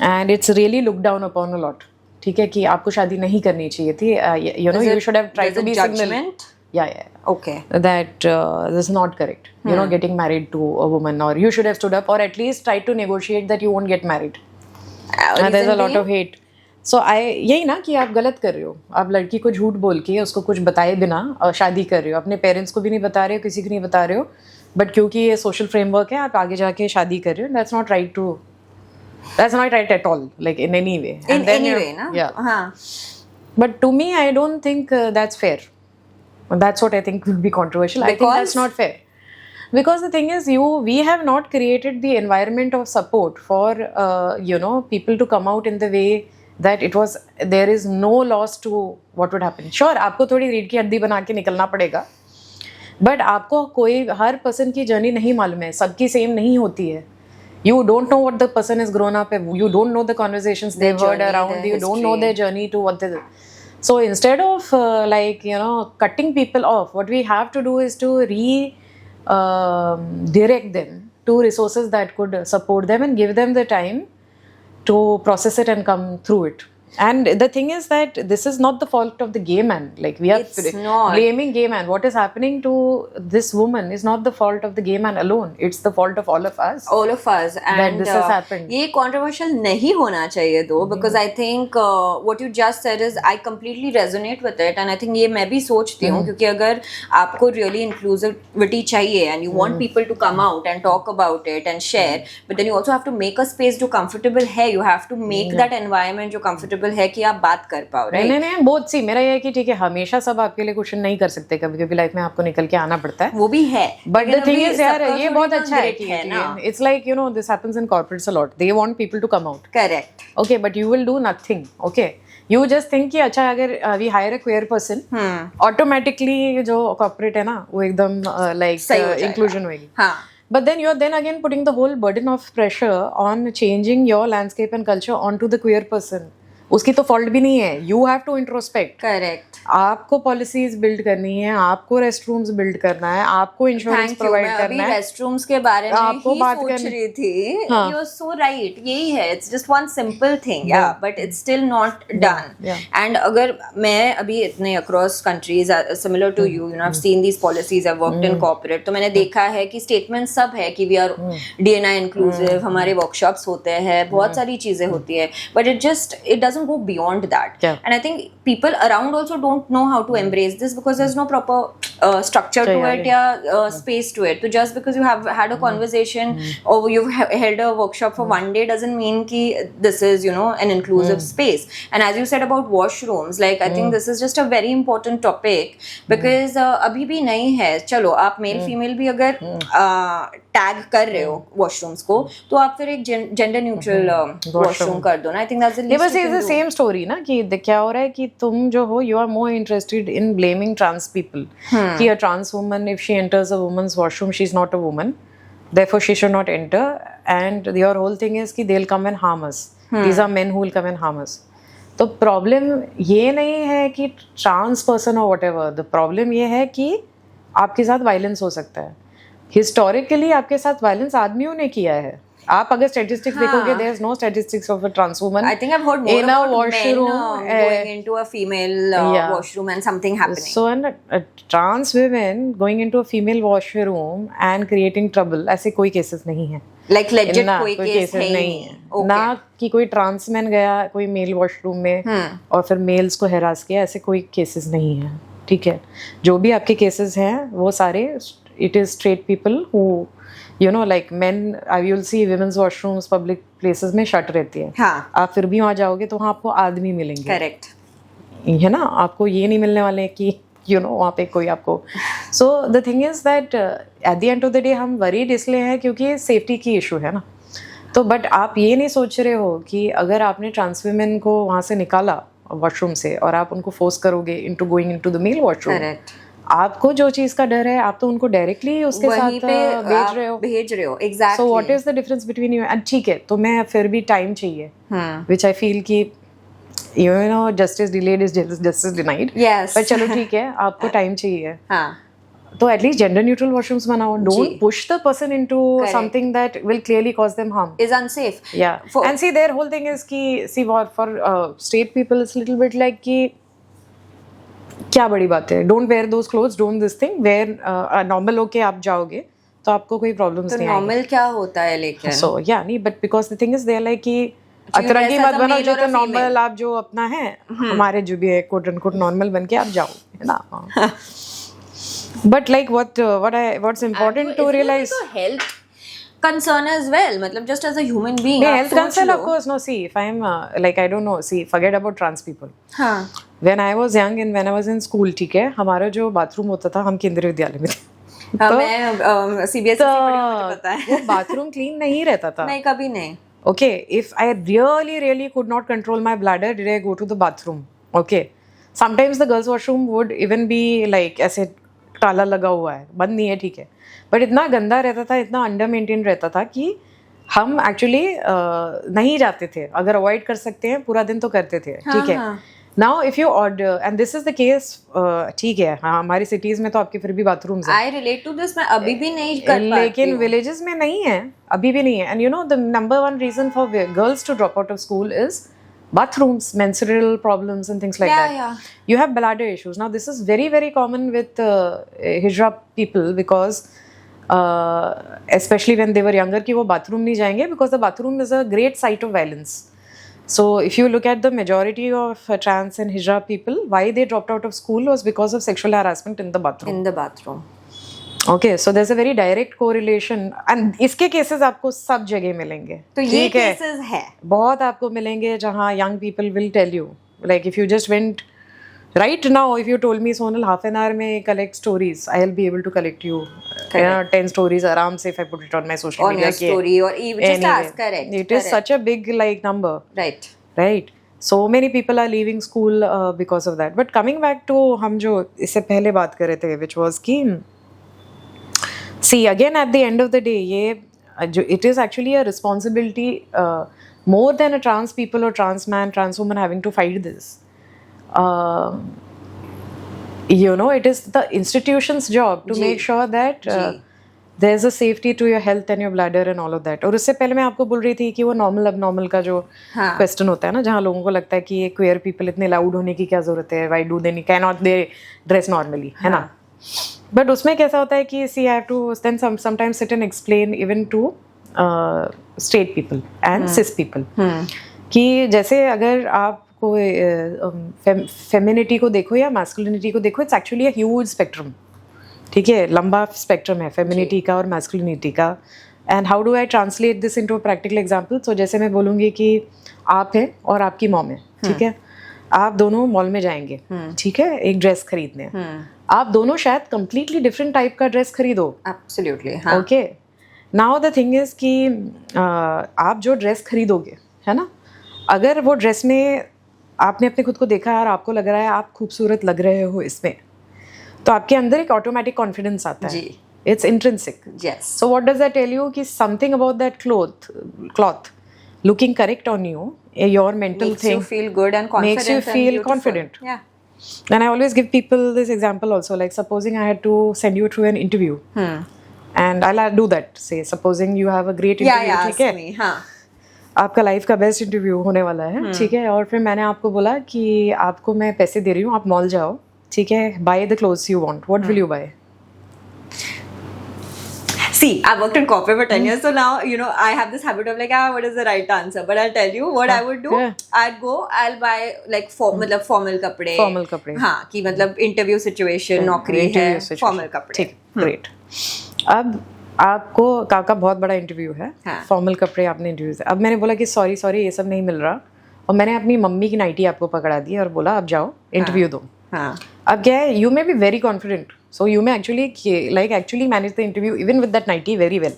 And it's really looked down upon a lot. ठीक है कि आपको शादी नहीं करनी चाहिए थी. You should have tried to be signal. Yeah. Okay. That this is not correct. Getting married to a woman, or you should have stood up, or at least try to negotiate that you won't get married. And there's a lot of hate. सो यही ना कि आप गलत कर रहे हो, आप लड़की को झूठ बोल के उसको कुछ बताए बिना शादी कर रहे हो, अपने पेरेंट्स को भी नहीं बता रहे हो, किसी को नहीं बता रहे हो, बट क्योंकि ये सोशल फ्रेमवर्क है आप आगे जाके शादी कर रहे हो. That's not right to, that's not right at all, like in any way. In any way, na? Yeah. But to me, I don't think that's fair. That's what I think will be controversial. I think that's not fair. Because the thing is, we have not created the environment of support for, people to come out in the way that there is no loss to what would happen. Sure, आपको थोड़ी रीढ़ की हड्डी बना के निकलना पड़ेगा. But आपको हर person की journey नहीं मालूम है, सबकी same नहीं होती है. You don't know what the person is grown up. You don't know the conversations they've heard around. You don't know their journey to what they. So instead of cutting people off, what we have to do is to direct them to resources that could support them and give them the time to process it and come through it. And the thing is that this is not the fault of the gay man. Like we are blaming gay man. What is happening to this woman is not the fault of the gay man alone. It's the fault of all of us. All of us. And that this has happened. ये controversial नहीं होना चाहिए though, because I think what you just said is I completely resonate with it, and I think ये मैं भी सोचती हूँ क्योंकि अगर आपको really inclusivity चाहिए and you want people to come out and talk about it and share, but then you also have to make a space जो comfortable है. You have to make that environment जो comfortable है कि आप बात कर पाओ, राइट? नहीं बहुत सी मेरा ये है कि ठीक है, हमेशा सब आपके लिए क्वेश्चन नहीं कर सकते, कभी कभी लाइफ में आपको निकल के आना पड़ता है, वो भी है. बट द थिंग इज यार ये बहुत अच्छा है कि it's like this happens in corporates a lot. They want people to come out. Correct. Okay, but you will do nothing. Okay, you just think कि अच्छा अगर we hire a queer person, automatically जो corporate है ना वो एकदम like inclusion होगी. हाँ. But then you're then again putting the whole burden of pressure on changing your landscape and culture onto the queer person. उसकी तो फॉल्ट भी नहीं है. You have to introspect. Correct. आपको पॉलिसीज बिल्ड करनी है, आपको रेस्ट रूम्स बिल्ड करना है, आपको इंश्योरेंस प्रोवाइड करना है. रेस्ट रूम्स के बारे में आपको बात सोच रही थी. You are so right. यही है. It's just one simple thing, yeah but it's still not done. And अगर मैं अभी इतने across countries similar to you know I have seen these policies, I worked in corporate, तो मैंने देखा है कि स्टेटमेंट सब है कि वी आर डीएनआई इंक्लूसिव, हमारे वर्कशॉप्स होते हैं, बहुत सारी चीजें होती है, but it doesn't go beyond that. And I think people around also don't know how to embrace this because there's no proper structure to it, space to it. So just because you have had a conversation or you've held a workshop for one day doesn't mean ki this is an inclusive space. And as you said about washrooms, like I think this is just a very important topic because abhi bhi nahi hai. चलो आप male female भी अगर tag कर रहे हो washrooms को, तो आप फिर एक जेंडर न्यूट्रल वॉशरूम कर दो ना. I think that's the same story ना कि क्या हो रहा है कि तुम जो हो, you are more interested in blaming trans people कि a trans woman if she enters a woman's washroom she is not a woman, therefore she should not enter, and your whole thing is कि they'll come and harm us. These are men who will come and harm us. तो problem ये नहीं है कि trans person और whatever, the problem ये है कि आपके साथ वायलेंस हो सकता है. हिस्टोरिकली आपके साथ वायलेंस आदमियों ने किया है. आप अगर स्टैटिस्टिक्स देखोगे, there is no statistics of a trans woman. I think I have heard more about washroom going into a female washroom and something happening. So an trans women going into a female washroom and creating trouble, ऐसे कोई cases नहीं है. Like legit कोई case नहीं है. ना कि कोई ट्रांस मैन गया कोई मेल वॉशरूम में और फिर मेल्स को हैरास किया, ऐसे कोई केसेस नहीं है. ठीक है, जो भी आपके केसेस हैं वो सारे it is straight people who like men. You will see women's washrooms public places में shut रहती है. हाँ. आप फिर भी वहाँ जाओगे तो वहाँ आपको आदमी मिलेंगे. करेक्ट है ना, आपको ये नहीं मिलने वाले कि वहाँ पे कोई आपको. सो the thing is that at the end of the day हम वरीड इसलिए हैं क्योंकि सेफ्टी की इशू है ना. तो बट आप ये नहीं सोच रहे हो कि अगर आपने ट्रांस वुमेन को वहाँ से निकाला वॉशरूम से और आप उनको फोर्स करोगे into going into the male washroom, आपको जो चीज का डर है आप तो उनको डायरेक्टली उसके साथ भेज रहे हो. Exactly. So what is the difference between you and ठीक है, तो मैं फिर भी टाइम चाहिए, व्हिच आई फील कि justice delayed is justice denied. पर चलो ठीक है, आपको टाइम चाहिए. तो एटलीस्ट जेंडर न्यूट्रल वॉशरूम्स बनाओ. Don't push the person into something that will clearly cause them harm, is unsafe. या and see their whole thing is कि see for straight people it's little bit like कि क्या बड़ी बात है, don't wear those clothes, don't this thing, wear normal होके आप जाओगे तो आपको कोई प्रॉब्लम्स नहीं आएंगे. नॉर्मल क्या होता है लेकिन. सो या नहीं, but because the thing is they are like कि अतरंगी dress as मत a बनो, male जो or तो a नॉर्मल female. आप जो अपना है हमारे जो भी है कोट एंड कोट नॉर्मल बन के आप जाओ, है ना. But like what's important to realize. Health concern as well, मतलब just as a human being Yeah, आप health सोच concern, low. of course. No, see, if I'm like, I don't know, see, forget about trans people. हाँ. When I was young and when I was in school, ठीक है, हमारा जो bathroom होता था, हम केंद्रीय विद्यालय में थे. हाँ, मैं CBSE से पढ़ी हूँ, मुझे पता है. वो बाथरूम क्लीन नहीं रहता था. नहीं, कभी नहीं. Okay, if I really could not control my bladder, did I go to the bathroom? Okay. Sometimes the girls' washroom would even be like ऐसे ताला लगा हुआ है, बंद नहीं है, ठीक है. बट इतना गंदा रहता था, इतना अंडर मेंटेन रहता था कि हम एक्चुअली नहीं जाते थे. अगर अवॉइड कर सकते हैं पूरा दिन तो करते थे, ठीक है. Now if you order and this is the case, ठीक है, हाँ, हमारी सिटीज में तो आपके फिर भी बाथरूम्स हैं. I relate to this. मैं अभी भी नहीं कर पाती लेकिन हूँ. विलेजेस में नहीं है, अभी भी नहीं है. And you know the number one reason for girls to drop out of school is bathrooms, menstrual problems and things like that. Yeah. You have bladder issues. Now this is very common with hijab people because especially when they were younger कि वो bathroom नहीं जाएंगे because the bathroom is a great site of violence. So if you look at the majority of trans and hijab people, why they dropped out of school was because of sexual harassment in the bathroom. In the bathroom. Okay, so there's a very direct correlation and इसके cases आपको सब जगह मिलेंगे. तो ये cases है. बहुत आपको मिलेंगे जहाँ young people will tell you. Like if you just went right now, if you told me Sonal half an hour में collect stories, I'll be able to collect you 10 stories आराम से if I put it on my social media. On your story or even just ask. Correct. It is such a big like number. Right. So many people are leaving school because of that. But coming back to हम जो इससे पहले बात कर रहे थे, which was कि see again at the end of the day it is actually a responsibility more than a trans people or trans man, trans woman having to fight this. You know, it is the institution's job to make sure that there's a safety to your health and your bladder and all of that. और उससे पहले मैं आपको बोल रही थी कि वो नॉर्मल अबनॉर्मल का जो क्वेश्चन होता है ना, जहाँ लोगों को लगता है कि ये क्वेयर पीपल इतने लाउड होने की क्या जरूरत है, why do they cannot they dress normally, है ना. बट उसमें कैसा होता है कि see I have to then sometimes sit and explain even to straight people and cis people कि जैसे अगर आपको फेमिनिटी को देखो या मैस्कुलिनिटी को देखो, it's actually a huge spectrum. ठीक है, लंबा स्पेक्ट्रम है फेमिनिटी का और मैस्कुलिनिटी का. And how do I translate this into a practical example. So जैसे मैं बोलूँगी कि आप हैं और आपकी मॉम है, ठीक है, आप दोनों मॉल में जाएंगे, ठीक है, एक ड्रेस खरीदने. आप दोनों शायद कंप्लीटली डिफरेंट टाइप का ड्रेस खरीदो. Absolutely. Okay, now the thing is कि आप जो ड्रेस खरीदोगे, है ना, अगर वो ड्रेस में आपने अपने खुद को देखा और आपको लग रहा है आप खूबसूरत लग रहे हो इसमें, तो आपके अंदर एक ऑटोमेटिक कॉन्फिडेंस आता है. It's intrinsic. So what does that tell you कि something about that cloth looking correct on you, your mental makes thing you feel good and confident, makes you feel confident. Yeah. And I always give people this example also, like supposing I had to send you through an interview and I'll do that. Say supposing you have a great interview, ठीक है, हाँ, आपका life का best interview होने वाला है, ठीक है, और फिर मैंने आपको बोला कि आपको मैं पैसे दे रही हूँ, आप मॉल जाओ, ठीक है, buy the clothes you want. What will you buy? See, I've worked in corporate for 10 years, so now, you know, I have this habit of like, what is the right answer? But I'll tell you what I would do. I'll buy like मतलब formal कपड़े. Formal कपड़े. हाँ, कि मतलब interview situation, नौकरी है, formal कपड़े. ठीक, great. अब आपको का बहुत बड़ा इंटरव्यू है, फॉर्मल कपड़े आपने इंटरव्यू से. अब मैंने बोला कि सॉरी ये सब नहीं मिल रहा, और मैंने अपनी मम्मी की नाइटी आपको पकड़ा दी और बोला अब जाओ इंटरव्यू दो. अब क्या है, you may be very confident, so you may actually manage the interview even with that nightie very well.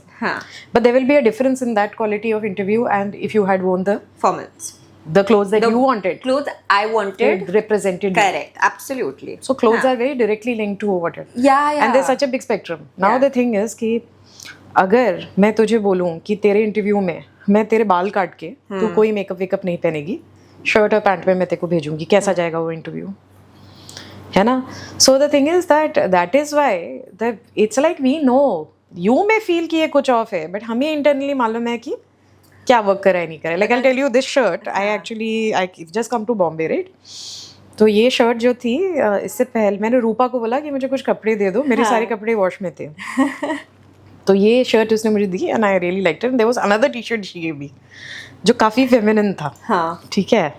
But there will be a difference in that quality of interview and if you had worn the formals, the clothes that you wanted, clothes I wanted, it represented correct you. Absolutely. So clothes are very directly linked to what it. Yeah. And there's such a big spectrum. Now the thing is कि अगर मैं तुझे बोलूँ कि तेरे interview में मैं तेरे बाल काट के तू कोई मेकअप नहीं पहनेगी, शर्ट और पैंट में मैं तेरे को भेजूंगी, कैसा जाएगा वो इंटरव्यू, है ना. So the thing is that is why it's like we know you may feel कि ये कुछ ऑफ है, बट हमें इंटरनली मालूम है कि क्या वर्क करे नहीं करे. Like I tell you this shirt, I just come to Bombay, right. तो ये शर्ट जो थी, इससे पहले मैंने रूपा को बोला कि मुझे कुछ कपड़े दे दो, मेरे सारे कपड़े वॉश में थे. तो ये शर्ट उसने मुझे दी and I really liked it. There was another T shirt she give me. जो काफ़ी फेमिनिन था. हाँ. ठीक है,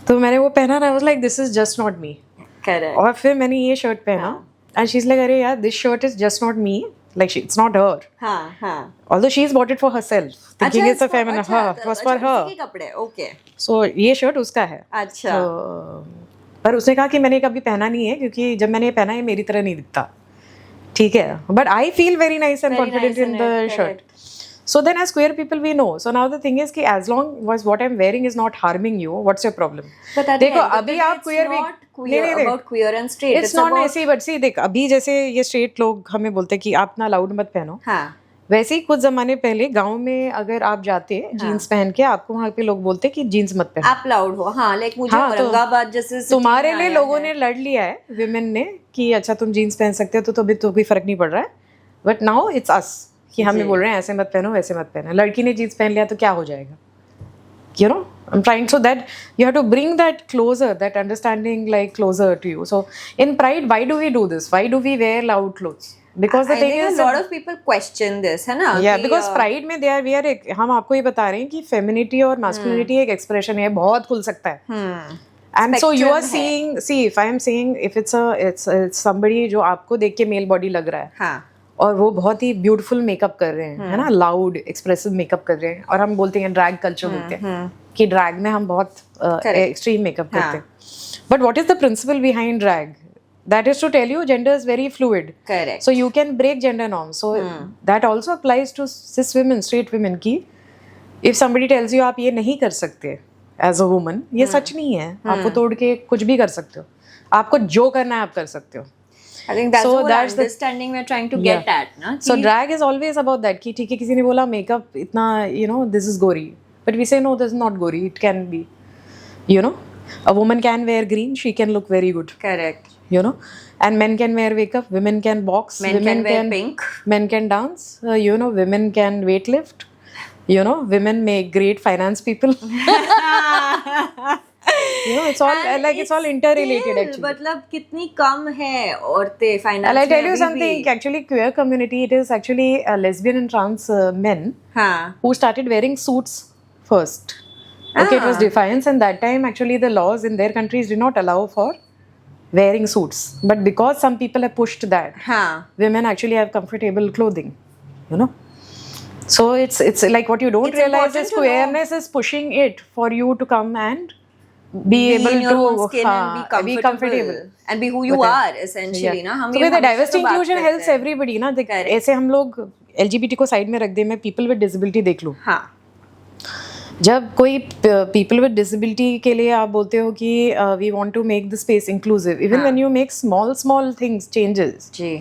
तो मैंने वो पहना ना, I was like this is just not me. Correct. और फिर मैंने ये शर्ट पहना एंड शी इज लाइक अरे यार this shirt is just not me, like it's not her. हाँ हाँ. Although she's bought it for herself, thinking it's a feminine, was for her. के कपड़े. ओके. So ये शर्ट उसका है. अच्छा. पर उसने कहा कि मैंने कभी पहना नहीं है क्योंकि जब मैंने ये पहना है मेरी तरह नहीं दिखता. ठीक है, but I feel very nice and confident in the shirt. So then as queer people we know. So now the thing is कि as long as what I'm wearing is not harming you, what's your problem? देखो अभी आप queer भी नहीं about queer and straight. It's not ऐसी, but see देख अभी जैसे ये straight लोग हमें बोलते हैं कि आप ना loud मत पहनो. हाँ. वैसे ही कुछ जमाने पहले गांव में अगर आप जाते जीन्स पहन के, आपको वहाँ पे लोग बोलते कि जीन्स मत पहनो, आप लाउड हो. हाँ, लाइक मुझे औरंगाबाद जैसे तुम्हारे लिए लोगों ने लड़ लिया है, विमेन ने, कि अच्छा तुम जीन्स पहन सकते हो तो अभी तो कोई फर्क नहीं पड़ रहा है. बट नाउ इट्स अस कि हमें बोल रहे हैं ऐसे मत पहनो वैसे मत पहनो. लड़की ने जीन्स पहन लिया तो क्या हो जाएगा, you know. I'm trying so that you have to bring that closer, that understanding like closer to you. So in Pride, why do we do this? Why do we wear loud clothes? Because the thing is, a lot of people question this, है ना? Yeah, because Pride में हम आपको ये बता रहे हैं कि femininity और masculinity एक expression है, बहुत खुल सकता है. And so you are seeing, see if I am saying if it's somebody जो आपको देख के male body लग रहा है, हाँ. और वो बहुत ही ब्यूटीफुल मेकअप कर रहे हैं, है ना, लाउड एक्सप्रेसिव मेकअप कर रहे हैं, और हम बोलते हैं ड्रैग कल्चर बोलते हैं कि ड्रैग में हम बहुत एक्सट्रीम मेकअप करते हैं. But what is the principle behind drag? That is to tell you gender is very fluid. Correct. So you can break gender norms. So that also applies to cis women, straight women, की if somebody tells you आप ये नहीं कर सकते as a woman, ये सच नहीं है. आप वो तोड़ के कुछ भी कर सकते हो. आपको जो करना है आप कर सकते हो. I think that's the understanding we're trying to get at, na? So drag is always about that कि ठीक है किसी ने बोला makeup इतना, you know, this is gory, but we say no, this is not gory. It can be, you know, a woman can wear green, she can look very good. Correct. You know, and men can wear makeup, women can box, men can wear pink, men can dance, you know, women can weight lift, you know, women make great finance people. You know, it's all like it's all interrelated actually. मतलब कितनी कम है औरतें finance में. I'll tell you something. Actually, queer community, it is actually lesbian and trans men who started wearing suits first. Okay, it was defiance, and that time actually the laws in their countries did not allow for wearing suits. But because some people have pushed that, women actually have comfortable clothing. You know. So it's like what you don't realize is queerness is pushing it for you to come and be able in your to own skin and be comfortable and be who you are essentially. ना हम so the diversity inclusion helps everybody ना. ऐसे हम लोग LGBT को side में रख दे, मैं people with disability देख लूँ. हाँ. जब कोई people with disability के लिए आप बोलते हो कि we want to make the space inclusive, even when you make small things changes. Ji.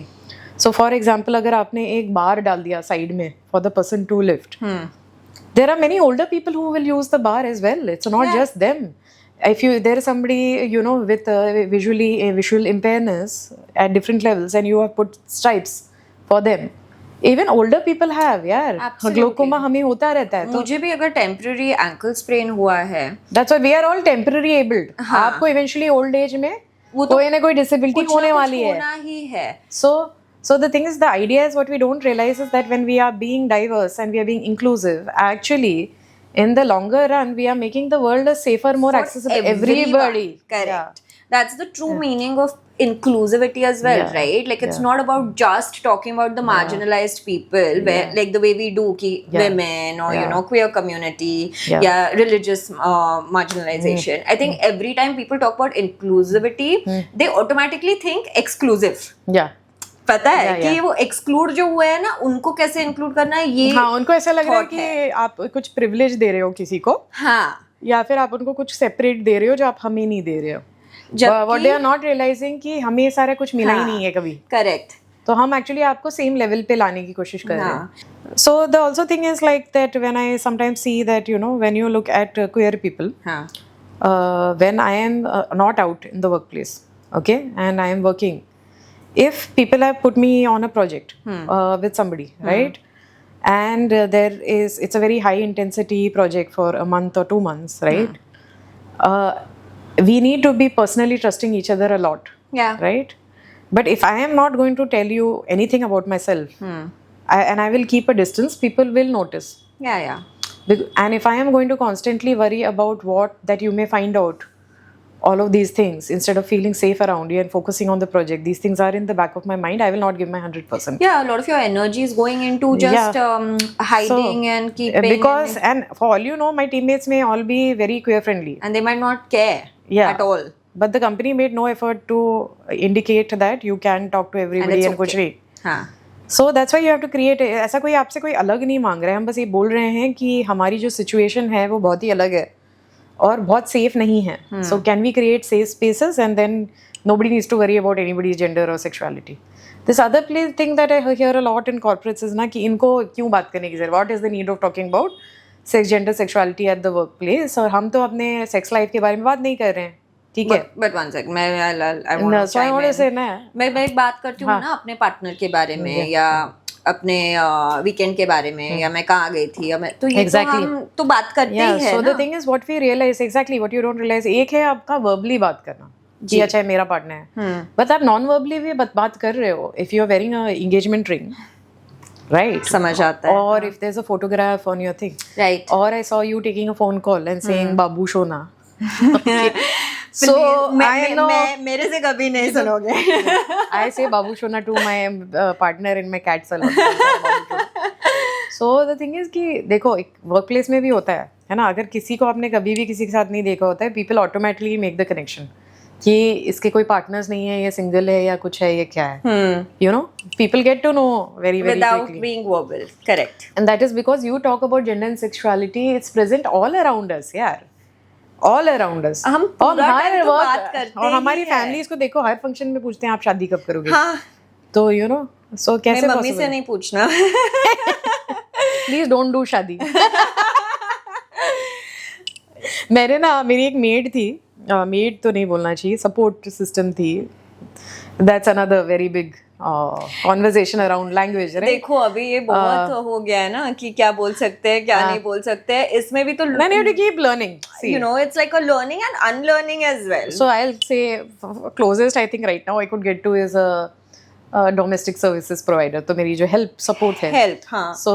So for example अगर आपने एक बार डाल दिया साइड में for the person to lift, there are many older people who will use the bar as well. It's not just them. If there is somebody, you know, with visual impairness at different levels and you have put stripes for them, even older people have, यार. Glaucoma हमें होता रहता है. मुझे भी अगर temporary ankle sprain हुआ है, that's why we are all temporary abled. आपको eventually old age में कोई ना कोई disability होने वाली है. होना ही है. So the thing is, the idea is what we don't realize is that when we are being diverse and we are being inclusive, actually in the longer run we are making the world a safer, more accessible everybody. Correct. That's the true meaning of inclusivity as well, right? Like it's not about just talking about the marginalized people, where like the way we do ki women or you know queer community, religious marginalization. I think every time people talk about inclusivity, they automatically think exclusive. पता है कि वो exclude जो हुए हैं ना, उनको कैसे इंक्लूड करना है, ये उनको ऐसा लग रहा है कि आप कुछ प्रिविलेज दे रहे हो किसी को, या फिर आप उनको कुछ सेपरेट दे रहे हो जो आप हमें नहीं दे रहे हो. What they are not realizing कि हमें ये सारा कुछ मिला ही नहीं है कभी. करेक्ट. तो हम एक्चुअली आपको सेम लेवल पे लाने की कोशिश कर रहे हैं. So the also thing is like that when I sometimes see that you know when you look at queer people, when I am not out in the work place, okay, and I am working, if people have put me on a project with somebody, right, and it's a very high intensity project for a month or 2 months, right, we need to be personally trusting each other a lot, right, but if I am not going to tell you anything about myself, and I will keep a distance, people will notice, And if I am going to constantly worry about what that you may find out, all of these things, instead of feeling safe around you and focusing on the project, these things are in the back of my mind. I will not give my 100%. Yeah, a lot of your energy is going into just hiding and keeping. Because and for all you know, my teammates may all be very queer friendly, and they might not care at all. But the company made no effort to indicate that you can talk to everybody and कुछ नहीं. हाँ. So that's why you have to create. ऐसा कोई आपसे कोई अलग नहीं मांग रहा है. हम बस ये बोल रहे हैं कि हमारी जो सिचुएशन है वो बहुत ही अलग है और बहुत सेफ नहीं है. So can we create safe spaces and then nobody needs to worry about anybody's gender or sexuality. This other thing that I hear a lot in corporates is ना कि इनको क्यों बात करने की जरूरत. What is the need of talking about sex, gender, sexuality at the workplace? और हम तो अपने sex life के बारे में बात नहीं कर रहे हैं. ठीक है. But one second, I want to say ना. मैं एक बात करती हूँ ना अपने पार्टनर के बारे में या अपने वीकेंड के बारे में या मैं कहाँ गई थी या मैं तो ये तो हम तो बात करते ही है. So the thing is what we realize, exactly what you don't realize, एक है आपका verbally बात करना कि अच्छा है मेरा पार्टनर है, बट आप नॉन वर्बली भी बात कर रहे हो. If you are wearing a engagement ring, right, समझ आता है. और if there is a photograph on your thing, right, और I saw you taking a phone call and saying बाबू सोना. So मेरे से कभी नहीं सुनोगे. I say बाबू सोना to my partner in my cat salon. So the thing is कि देखो एक वर्क प्लेस में भी होता है ना. अगर किसी को आपने कभी भी किसी के साथ नहीं देखा होता है, people automatically make the connection कि इसके कोई पार्टनर्स नहीं है, ये सिंगल है या कुछ है, ये क्या है. You know, people get to know very without quickly. being verbal. Correct. And that is because you talk about gender and sexuality. It's present all around us यार, all around us. हम पूरा टाइम तो बात करते हैं और हमारी families को देखो, हर फंक्शन में पूछते हैं आप शादी कब करोगे. हाँ. तो यू नो, सो कैसे मैं मम्मी से नहीं पूछना. प्लीज डोंट डू शादी. मेरे ना मेरी एक मेड थी, मेड तो नहीं बोलना चाहिए, सपोर्ट सिस्टम थी. That's another very big conversation around language. देखो अभी ये बहुत हो गया है ना कि क्या बोल सकते हैं क्या नहीं बोल सकते हैं. इसमें भी तो then you have to keep learning. You know, it's like a learning and unlearning as well. So I'll say closest I think right now I could get to is a domestic services provider. तो मेरी जो help support है, help, हाँ. So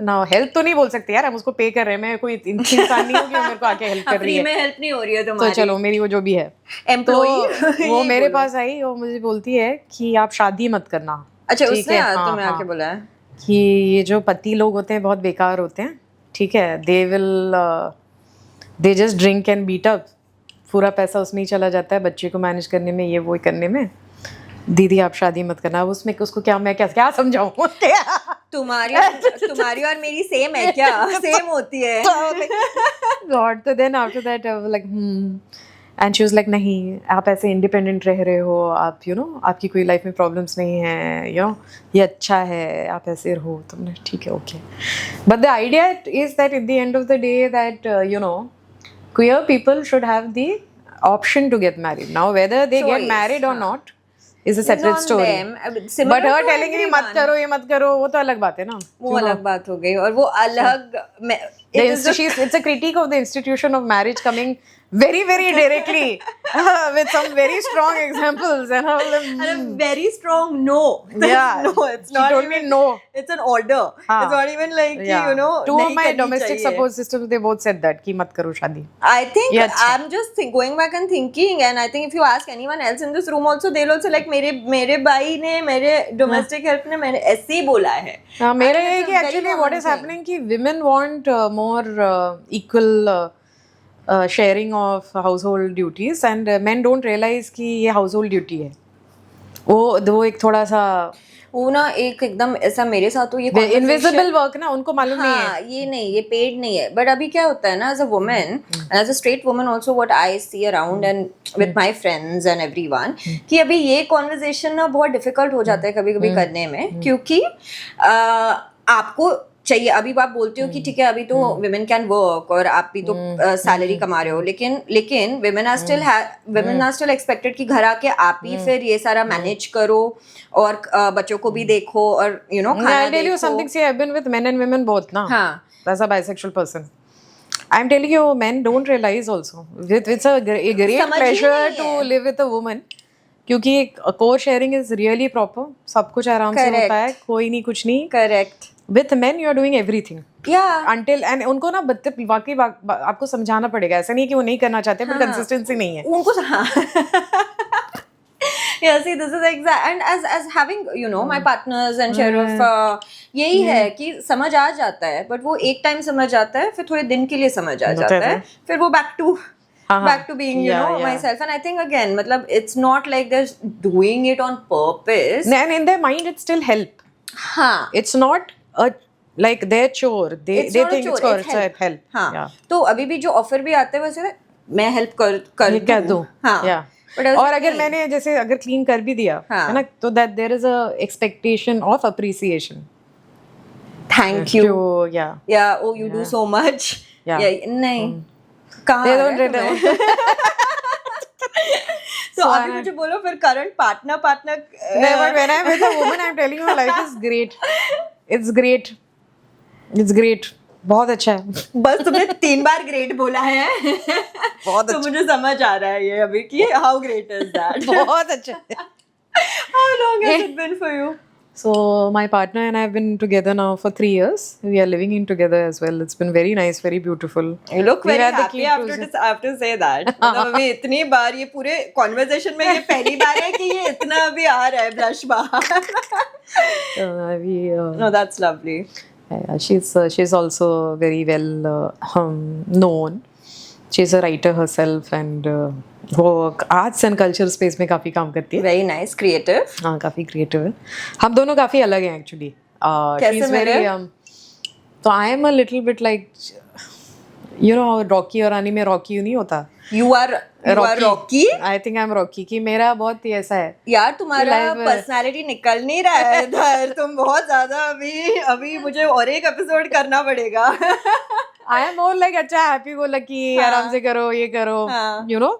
now help तो नहीं बोल सकते यार, हम उसको पे कर रहे हैं. मैं कोई इंसान नहीं हूँ कि मेरे को आके हेल्प कर रही है. फ्री में हेल्प नहीं हो रही है तुम्हारी. तो चलो मेरी वो जो भी है एम्प्लॉई, वो मेरे पास आई और मुझे बोलती है कि आप शादी मत करना. अच्छा, उसने तुम्हें आके बोला है कि ये जो पति लोग होते हैं बहुत बेकार होते हैं. ठीक है, they just drink and beat up. पूरा पैसा उसमें ही चला जाता है बच्चे को मैनेज करने में, ये वो करने में. दीदी आप शादी मत करना. उसमें उसको क्या मैं क्या समझाऊं. तुम्हारी और मेरी सेम है क्या? सेम होती है. गॉड. तो then after that like and she was like नहीं, आप ऐसे इंडिपेंडेंट रह रहे हो, आप यू नो आपकी कोई लाइफ में प्रॉब्लम्स नहीं है, यू नो ये अच्छा है, आप ऐसे रहो. तुमने ठीक है, okay. But the idea is that at the end of the day that you no queer people should have the option to get married. Now whether they get married or not is a separate story. But her telling me मत करो ये मत करो, वो तो अलग बात है ना. वो अलग बात हो गई. और वो अलग it's a critique of the institution of marriage coming very very directly with some very strong examples and a very strong no. Yeah, no, it's not. She told me no. It's an order. It's not even like you know. Two of my domestic support systems, they both said that कि मत करो शादी. I think I'm just going back and thinking, and I think if you ask anyone else in this room also, they'll also like मेरे भाई ने, मेरे domestic help ने मैंने ऐसे ही बोला है. मेरा ये कि actually what is happening कि women want more equal sharing of household duties and men don't realize कि ये household duty है. वो एक थोड़ा सा वो ना एकदम ऐसा मेरे साथ तो ये इनविजिबल वर्क ना उनको मालूम नहीं है. ये नहीं, ये पेड नहीं है. बट अभी क्या होता है ना, as a woman, as a straight woman also, what I see around and with my friends and everyone, कि अभी ये कॉन्वर्सेशन ना बहुत डिफिकल्ट हो जाता है कभी कभी करने में, क्योंकि आपको चाहिए. अभी आप बोलते हो कि ठीक है अभी तो women can work और आप भी तो सैलरी कमा रहे हो, लेकिन women are still expected कि घर आके आप ही फिर ये सारा मैनेज करो और बच्चों को भी देखो और you know खाना I'll tell you something. See, I've been with men and women both ना. As a bisexual person, I'm telling you, men don't realize also. It's a great pleasure to live with a woman क्योंकि core sharing is really proper, सब कुछ आराम से होता है, कोई नहीं कुछ नहीं. Correct. With men you are doing everything until and उनको ना वाकई आपको समझाना पड़ेगा, ऐसा नहीं कि वो नहीं करना चाहते, बट कंसिस्टेंसी नहीं है उनको. हाँ. Yeah, see, this is exact, and as having, you know, my partners and share of यही है कि समझ आ जाता है, but वो एक टाइम समझ आता है, फिर थोड़े दिन के लिए समझ आ जाता है, फिर वो back to being, you know, myself. And I think again, मतलब it's not like they're doing it on purpose. And in their mind, it still help. हाँ. It's not a like their chore. They think it's help. हाँ. तो अभी भी जो offer भी आते हैं वैसे मैं हेल्प कर दूँ. हाँ. और अगर मैंने जैसे अगर क्लीन कर भी दिया है ना, तो that there is a expectation of appreciation. Thank you. या oh you do so much. नहीं कहाँ तो अभी मुझे बोलो फिर current partner never. When I'm with a woman, I'm telling you, my life is great. It's great. बहुत अच्छा है. बस तुमने 3 बार ग्रेट बोला है. बहुत अच्छा. तो मुझे समझ आ रहा है ये अभी कि हाउ ग्रेट इज दैट. बहुत अच्छा है. How long has it been for you? So my partner and I have been together now for 3 years. We are living in together as well. It's been very nice, very beautiful. You look very happy after say that. मतलब अभी इतनी बार ये पूरे conversation में ये पहली बार है कि ये इतना अभी आ रहा है blush बाहर. No, that's lovely. She's also very well known. She's a writer herself and वो आर्ट्स एंड कल्चर स्पेस में काफ़ी काम करती है. Very nice. क्रिएटिव. हाँ, काफ़ी क्रिएटिव है. हम दोनों काफ़ी अलग हैं एक्चुअली. कैसे मेरे? तो I am a little bit like you know Rocky और रानी में रॉकी नहीं होता. You are Rocky. I think I am Rocky. कि मेरा बहुत ही ऐसा है यार, तुम्हारा पर्सनालिटी निकल नहीं रहा है इधर. तुम बहुत ज्यादा अभी मुझे और एक एपिसोड करना पड़ेगा. आई एम मोर लाइक अच्छा हैप्पी गो लकी, आराम से करो, ये करो, you know,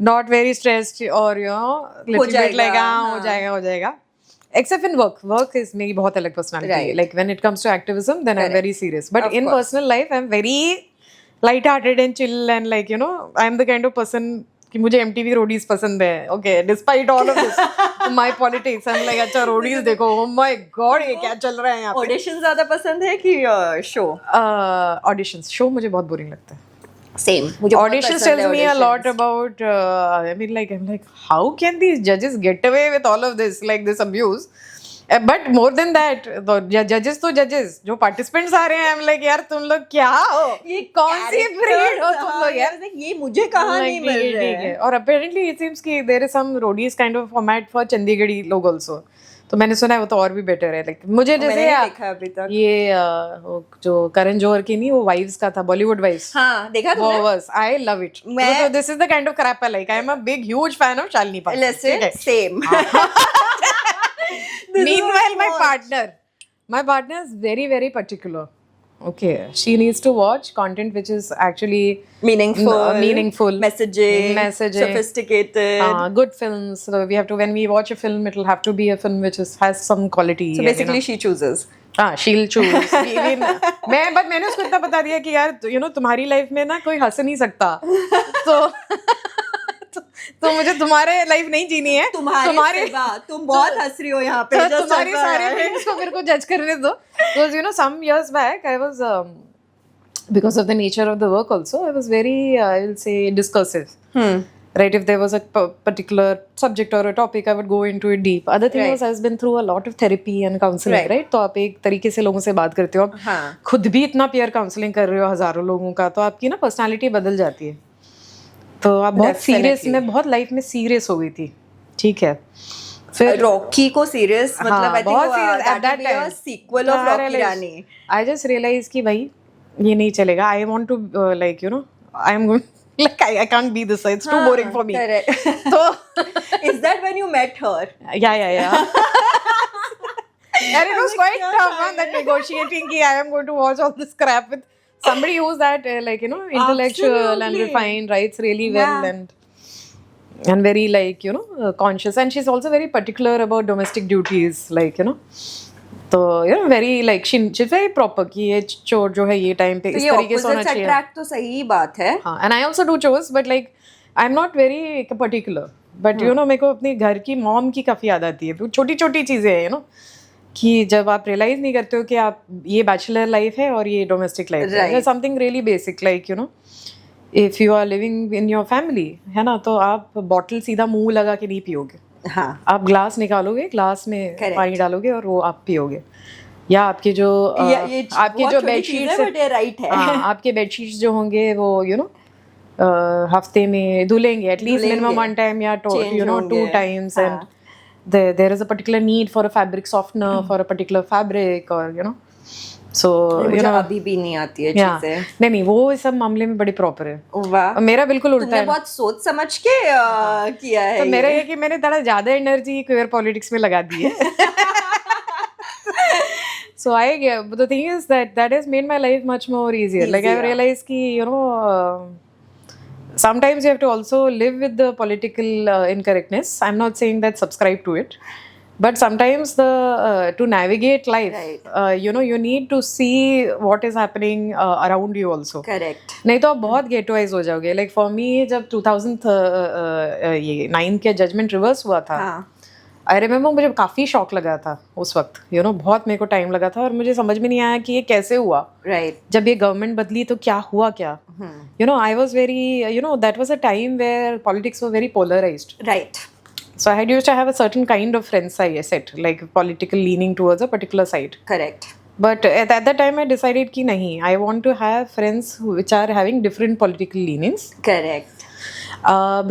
not very stressed or you know little bit like हो जाएगा. Except in work is मेरी बहुत अलग personality. Right. Like when it comes to activism, then I'm very serious. But in personal life, I'm very light-hearted and chill and like you know, I'm the kind of person कि मुझे MTV roadies पसंद है. Okay, despite all of this, my politics, I'm like अच्छा roadies देखो, oh my god ये क्या चल रहा है यहाँ पे. Auditions ज़्यादा पसंद है कि show? Auditions. Show मुझे बहुत boring लगता है. Same. Auditions tells me a lot about I mean like I'm like how can these judges get away with all of this, like this abuse. But more than that, the judges तो judges जो participants आ रहे हैं, I'm like यार तुम लोग क्या हो, ये कौन सी breed हो तुम लोग यार. ये मुझे कहाँ नहीं मिल रहा है. और apparently it seems कि there is some roadies kind of format for चंडीगढ़ी लोग also. तो मैंने सुना है वो तो और भी बेटर है. लाइक मुझे जैसे अभी तक ये जो करण जौहर की नहीं वो वाइव्स का था, बॉलीवुड वाइव्स. हाँ, देखा तुमने? वो बस I love it. So this is the kind of crap I like. I am a big huge fan of Shalini Patil. Listen, same. Meanwhile, my partner is very very particular. Okay, she needs to watch content which is actually meaningful, messaging, sophisticated, good films. So we have to, when we watch a film, it will have to be a film which has some quality. So basically, you know, she chooses. she'll choose. मैंने उसको इतना बता दिया कि यार you know तुम्हारी life में ना कोई हंस नहीं सकता. तो मुझे तुम्हारे लाइफ नहीं जीनी है. तुम्हारे तुम बहुत हंस रही हो यहाँ पे. तो तुम्हारी सारे फ्रेंड्स को मेरे को जज करने दो. Because you know some years back I was because of the nature of the work also I was very I will say discursive. Right, if there was a particular subject or a topic I would go into it deep. Other thing was I've been through a lot of therapy and counseling. Right, तो आप एक तरीके से लोगों से बात करते हो. आप खुद भी इतना peer counseling कर रहे हो हजारों लोगों का, तो आपकी ना पर्सनालिटी बदल जाती है. तो आप बहुत सीरियस, मैं बहुत लाइफ में सीरियस हो गई थी. ठीक है, फिर रॉकी को सीरियस मतलब I think at that time sequel of Rocky Rani. I just realize कि भाई ये नहीं चलेगा. I want to like you know I am going like I can't be this. It's too boring for me. So is that when you met her? Yeah. And it was quite tough on that negotiating ki I am going to watch all this crap with somebody who's that like you know intellectual and refined, writes really well and very like you know conscious, and she's also very particular about domestic duties, like you know. तो you know very like she's very proper कि ये चोर जो है ये time पे इस तरीके से होना चाहिए. अट्रैक्ट तो सही बात है. हाँ, and I also do chores but like I am not very particular, but you know मेरे को अपने घर की मॉम की काफ़ी याद आती है. तो छोटी छोटी चीज़ें हैं, यू नो, कि जब आप रियलाइज नहीं करते हो कि आप ये बैचलर लाइफ है और ये डोमेस्टिक लाइफ है. Something really basic like you know, if you are living in your family, है ना, तो आप बॉटल सीधा मुंह लगा के नहीं पियोगे. हाँ. आप ग्लास निकालोगे, ग्लास में पानी डालोगे और वो आप पियोगे. या आपके जो आपके जो बेडशीट्स राइट है. आपके बेडशीट्स जो होंगे वो यू नो हफ्ते में धुलेंगे एटलीस्ट मिनिमम 1 टाइम या you know 2 times. And there is a particular need for a fabric softener for a particular fabric, or you know, so you know अभी भी नहीं आती है चीजें. नहीं वो इस सब मामले में बड़ी प्रॉपर है. वाह, मेरा बिल्कुल उल्टा है. बहुत सोच समझ के किया है. तो मेरा ये कि मैंने थोड़ा ज्यादा एनर्जी क्वेयर पॉलिटिक्स में लगा दी है. So the thing is that has made my life much more easier. Like I've realized कि you know sometimes you have to also live with the political incorrectness. I'm not saying that subscribe to it, but sometimes to navigate life, you know, you need to see what is happening around you also. Correct. नहीं तो आप बहुत ghettoize हो जाओगे. Like for me जब 2009 के judgement reverse हुआ था, आई रिमेम्बर मुझे काफ़ी शॉक लगा था उस वक्त. यू नो बहुत मेरे को टाइम लगा था और मुझे समझ में नहीं आया कि ये कैसे हुआ. जब ये गवर्नमेंट बदली तो क्या हुआ क्या. You know I was very you know that was a time where politics were very polarized. Right. So I had used to have a certain kind of friends set, like political leaning towards a particular side. Correct. But at that time I decided कि नहीं, I want to have friends which are having different political leanings. Correct.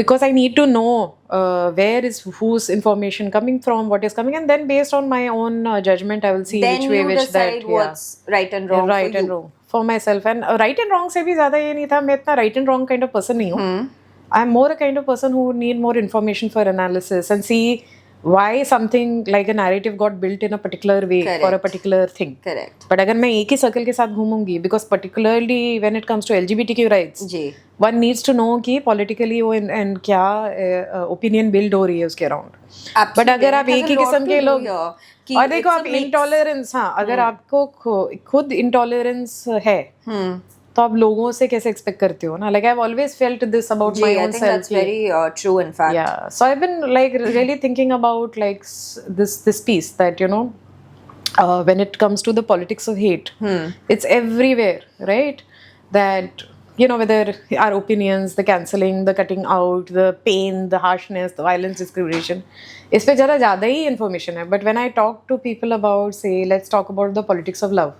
Because I need to know where is whose information coming from, what is coming, and then based on my own judgment I will see then which way which decide that what's right and wrong right for and you. wrong for myself. And right and wrong से भी ज़्यादा ये नहीं था. मैं इतना right and wrong kind of person नहीं हूँ. I'm more a kind of person who would need more information for analysis and see why something like a narrative got built in a particular way. Correct. For a particular thing. Correct. But अगर मैं एक ही circle के साथ घूमूंगी, because particularly when it comes to LGBTQ rights, one needs to know कि politically वो and क्या opinion build हो रही है उसके around. But अगर आप एक ही किस्म के लोग और देखो आप intolerance, हाँ अगर आपको खुद intolerance है तो आप लोगों से कैसे एक्सपेक्ट करते हो ना. Like I've always felt this about my own self. That's very true in fact. Yeah, so I've been like really thinking about like this piece that you know when it comes to the politics of hate, it's everywhere, right? That you know whether our opinions, the cancelling, the cutting out, the pain, the harshness, the violence, discrimination, इस पे ज़रा ज़्यादा ही information है. But when I talk to people about say let's talk about the politics of love,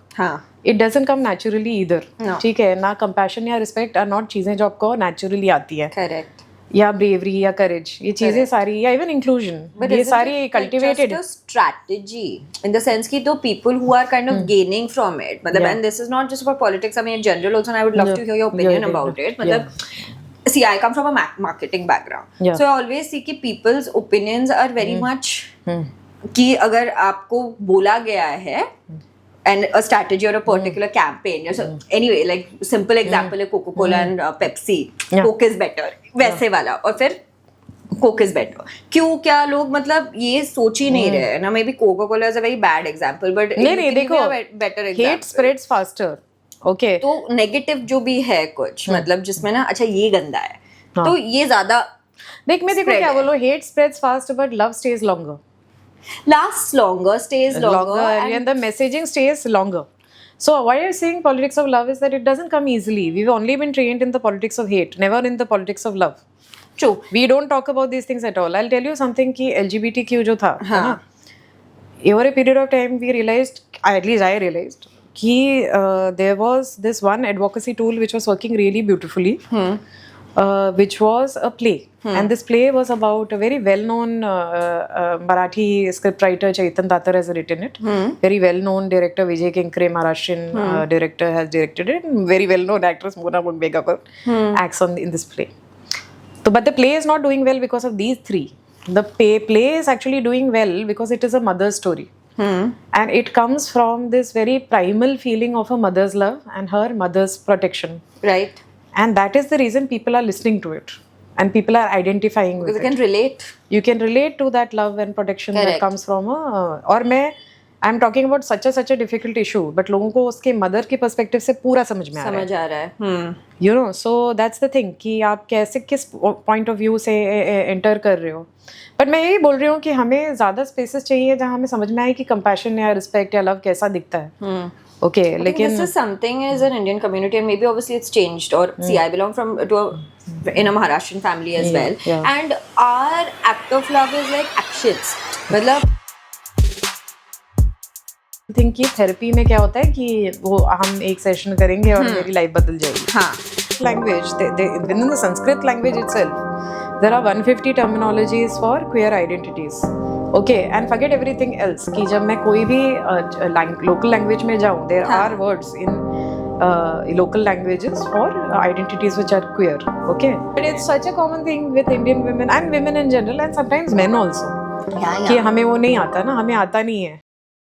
it doesn't come naturally either. ठीक है ना. compassion या respect are not चीज़ें जो आपको naturally आती है. Correct. या bravery या courage, ये चीज़ें सारी, या even inclusion, ये सारी cultivated. Just a strategy in the sense कि the people who are kind of gaining from it, मतलब and this is not just about politics, I mean in general also, and I would love to hear your opinion about it. मतलब see, I come from a marketing background, so I always see कि people's opinions are very much कि अगर आपको बोला गया है and a strategy or a particular campaign. So anyway, like simple example है Coca-Cola and Pepsi. Coke is better. वैसे वाला. और फिर Coke is better. क्यों क्या लोग मतलब ये सोच ही नहीं रहे ना. Maybe Coca-Cola is a very bad example, but नहीं देखो better example. Hate spreads faster. Okay. तो negative जो भी है कुछ मतलब जिसमें ना अच्छा ये गंदा है तो ये ज़्यादा देख मैं देखो क्या बोलो. Hate spreads faster but love stays longer. Lasts longer, stays longer, and the messaging stays longer. So why I'm saying politics of love is that it doesn't come easily. We've only been trained in the politics of hate, never in the politics of love. True. We don't talk about these things at all. I'll tell you something कि LGBTQ जो था, है ना, over a period of time we realized, at least I realized, कि there was this one advocacy tool which was working really beautifully, which was a play. And this play was about a very well-known Marathi scriptwriter Chaitan Datar has written it. Very well-known director Vijay Kinkre, Maharashtrian director, has directed it. And very well-known actress Mona Mungabekar acts in this play. So, but the play is not doing well because of these three. The play is actually doing well because it is a mother's story. And it comes from this very primal feeling of a mother's love and her mother's protection. Right. And that is the reason people are listening to it. And people are identifying with it. Because they can relate. You can relate to that love and protection that comes from a... और मैं I am talking about such a difficult issue, but लोगों को उसके mother के perspective से पूरा समझ में आ रहा है. समझ आ रहा है. You know, so that's the thing कि आप कैसे किस पॉइंट ऑफ व्यू से एंटर कर रहे हो. बट मैं यही बोल रही हूँ कि हमें ज़्यादा स्पेसेस चाहिए जहाँ हमें समझ में आए कि कंपैशन या रिस्पेक्ट या लव कैसा दिखता है. ओके, लेकिन this is something as an Indian community, and maybe obviously it's changed. Or see, I belong in a Maharashtrian family as well, and our act of love is like actions. मतलब think कि therapy में क्या होता है कि वो हम एक सेशन करेंगे और मेरी लाइफ बदल जाएगी. हाँ. Language, within the Sanskrit language itself, there are 150 terminologies for queer identities. Okay, and forget everything else. कि जब मैं कोई भी local language में जाऊँ, there are words in local languages for identities which are queer. Okay, but it's such a common thing with Indian women and women in general, and sometimes men also. कि हमें वो नहीं आता ना, हमें आता नहीं है.